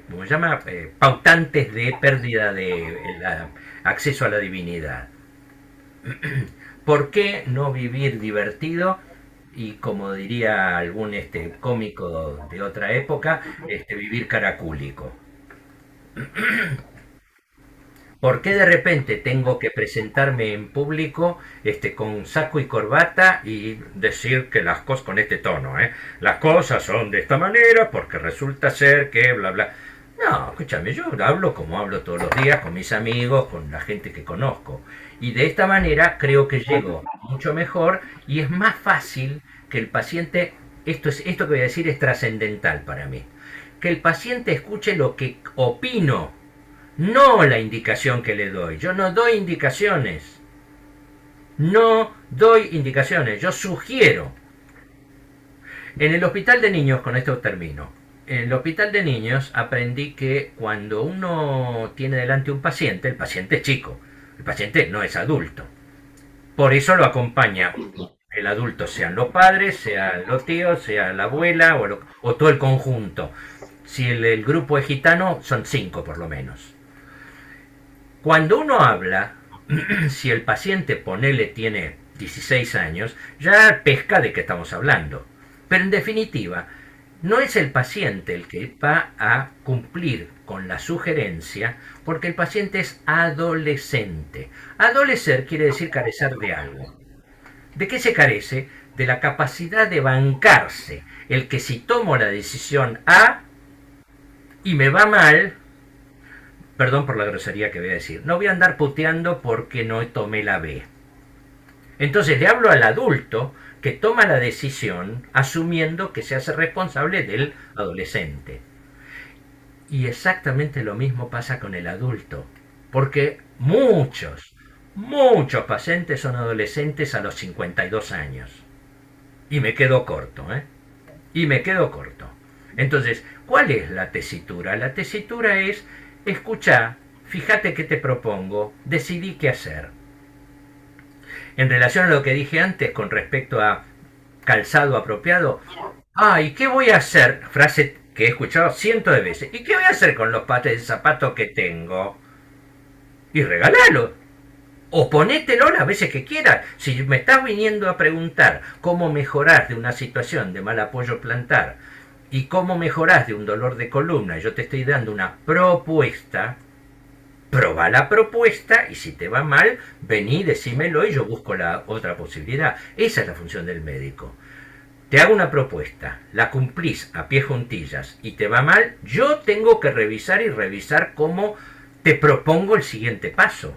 ¿cómo se llama? Pautantes de pérdida de acceso a la divinidad. ¿Por qué no vivir divertido? Y como diría algún cómico de otra época, vivir caracúlico. ¿Por qué de repente tengo que presentarme en público con saco y corbata y decir que las cosas con este tono, las cosas son de esta manera porque resulta ser que bla bla? No, escúchame, yo hablo como hablo todos los días con mis amigos, con la gente que conozco. Y de esta manera creo que llego mucho mejor y es más fácil que el paciente, esto que voy a decir es trascendental para mí, que el paciente escuche lo que opino, no la indicación que le doy. Yo no doy indicaciones. No doy indicaciones, yo sugiero. En el hospital de niños, con esto termino, en el hospital de niños aprendí que cuando uno tiene delante un paciente, el paciente es chico, el paciente no es adulto. Por eso lo acompaña el adulto, sean los padres, sean los tíos, sea la abuela o todo el conjunto. Si el grupo es gitano, son 5 por lo menos. Cuando uno habla, si el paciente, ponele, tiene 16 años, ya pesca de qué estamos hablando. Pero en definitiva, no es el paciente el que va a cumplir con la sugerencia, porque el paciente es adolescente. Adolecer quiere decir carecer de algo. ¿De qué se carece? De la capacidad de bancarse. El que si tomo la decisión A y me va mal, perdón por la grosería que voy a decir, no voy a andar puteando porque no tomé la B. Entonces le hablo al adulto que toma la decisión asumiendo que se hace responsable del adolescente. Y exactamente lo mismo pasa con el adulto, porque muchos pacientes son adolescentes a los 52 años. Y me quedo corto, Y me quedo corto. Entonces, ¿cuál es la tesitura? La tesitura es, escuchá, fíjate qué te propongo, decidí qué hacer. En relación a lo que dije antes con respecto a calzado apropiado, ¿y qué voy a hacer? Frase que he escuchado cientos de veces. ¿Y qué voy a hacer con los pares de zapatos que tengo? Y regalalo. O ponételo las veces que quieras. Si me estás viniendo a preguntar cómo mejorar de una situación de mal apoyo plantar y cómo mejorar de un dolor de columna, y yo te estoy dando una propuesta, probá la propuesta y si te va mal, vení, decímelo y yo busco la otra posibilidad. Esa es la función del médico. Te hago una propuesta, la cumplís a pie juntillas y te va mal, yo tengo que revisar y revisar cómo te propongo el siguiente paso.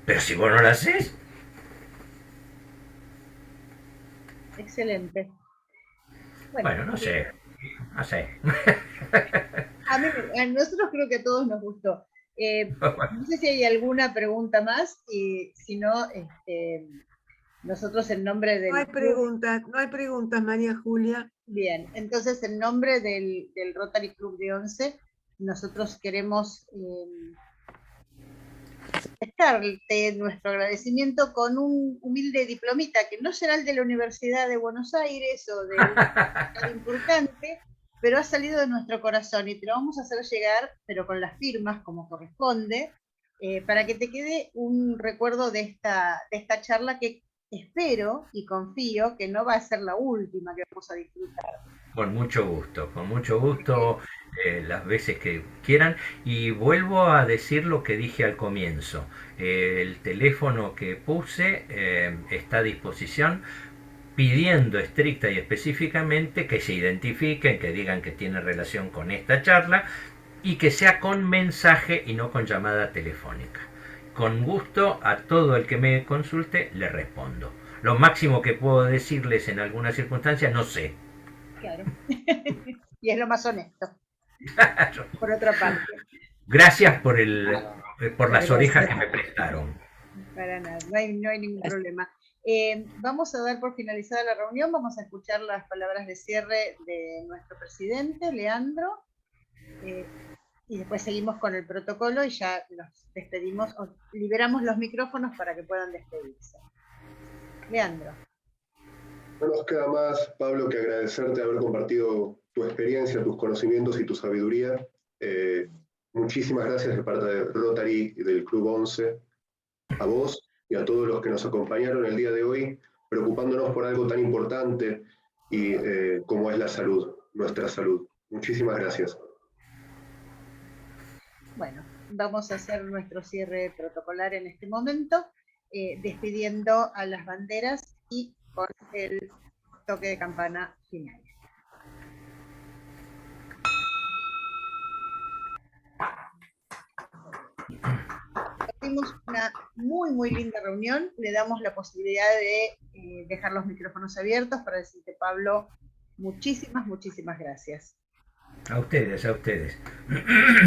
Pero si vos no lo haces... Excelente. Bueno, no sé. No sé. A nosotros creo que a todos nos gustó. No sé si hay alguna pregunta más, y si no, nosotros en nombre del... No hay preguntas, María Julia. Bien, entonces en nombre del Rotary Club de Once, nosotros queremos expresarte nuestro agradecimiento con un humilde diplomita, que no será el de la Universidad de Buenos Aires o de un importante, pero ha salido de nuestro corazón y te lo vamos a hacer llegar, pero con las firmas como corresponde, para que te quede un recuerdo de esta charla que espero y confío que no va a ser la última que vamos a disfrutar. Con mucho gusto, las veces que quieran. Y vuelvo a decir lo que dije al comienzo. El teléfono que puse está a disposición, pidiendo estricta y específicamente que se identifiquen, que digan que tiene relación con esta charla y que sea con mensaje y no con llamada telefónica. Con gusto a todo el que me consulte le respondo. Lo máximo que puedo decirles en alguna circunstancia, no sé. Claro. Y es lo más honesto. Por otra parte. Gracias por las orejas que me prestaron. Para nada, no hay ningún problema. Vamos a dar por finalizada la reunión, vamos a escuchar las palabras de cierre de nuestro presidente, Leandro, y después seguimos con el protocolo y ya los despedimos, o liberamos los micrófonos para que puedan despedirse. Leandro. No nos queda más, Pablo, que agradecerte haber compartido tu experiencia, tus conocimientos y tu sabiduría. Muchísimas gracias de parte de Rotary y del Club 11, a vos y a todos los que nos acompañaron el día de hoy, preocupándonos por algo tan importante y como es la salud, nuestra salud. Muchísimas gracias. Bueno, vamos a hacer nuestro cierre protocolar en este momento, despidiendo a las banderas y con el toque de campana final. Tuvimos una muy linda reunión, le damos la posibilidad de dejar los micrófonos abiertos para decirte, Pablo, muchísimas gracias. A ustedes.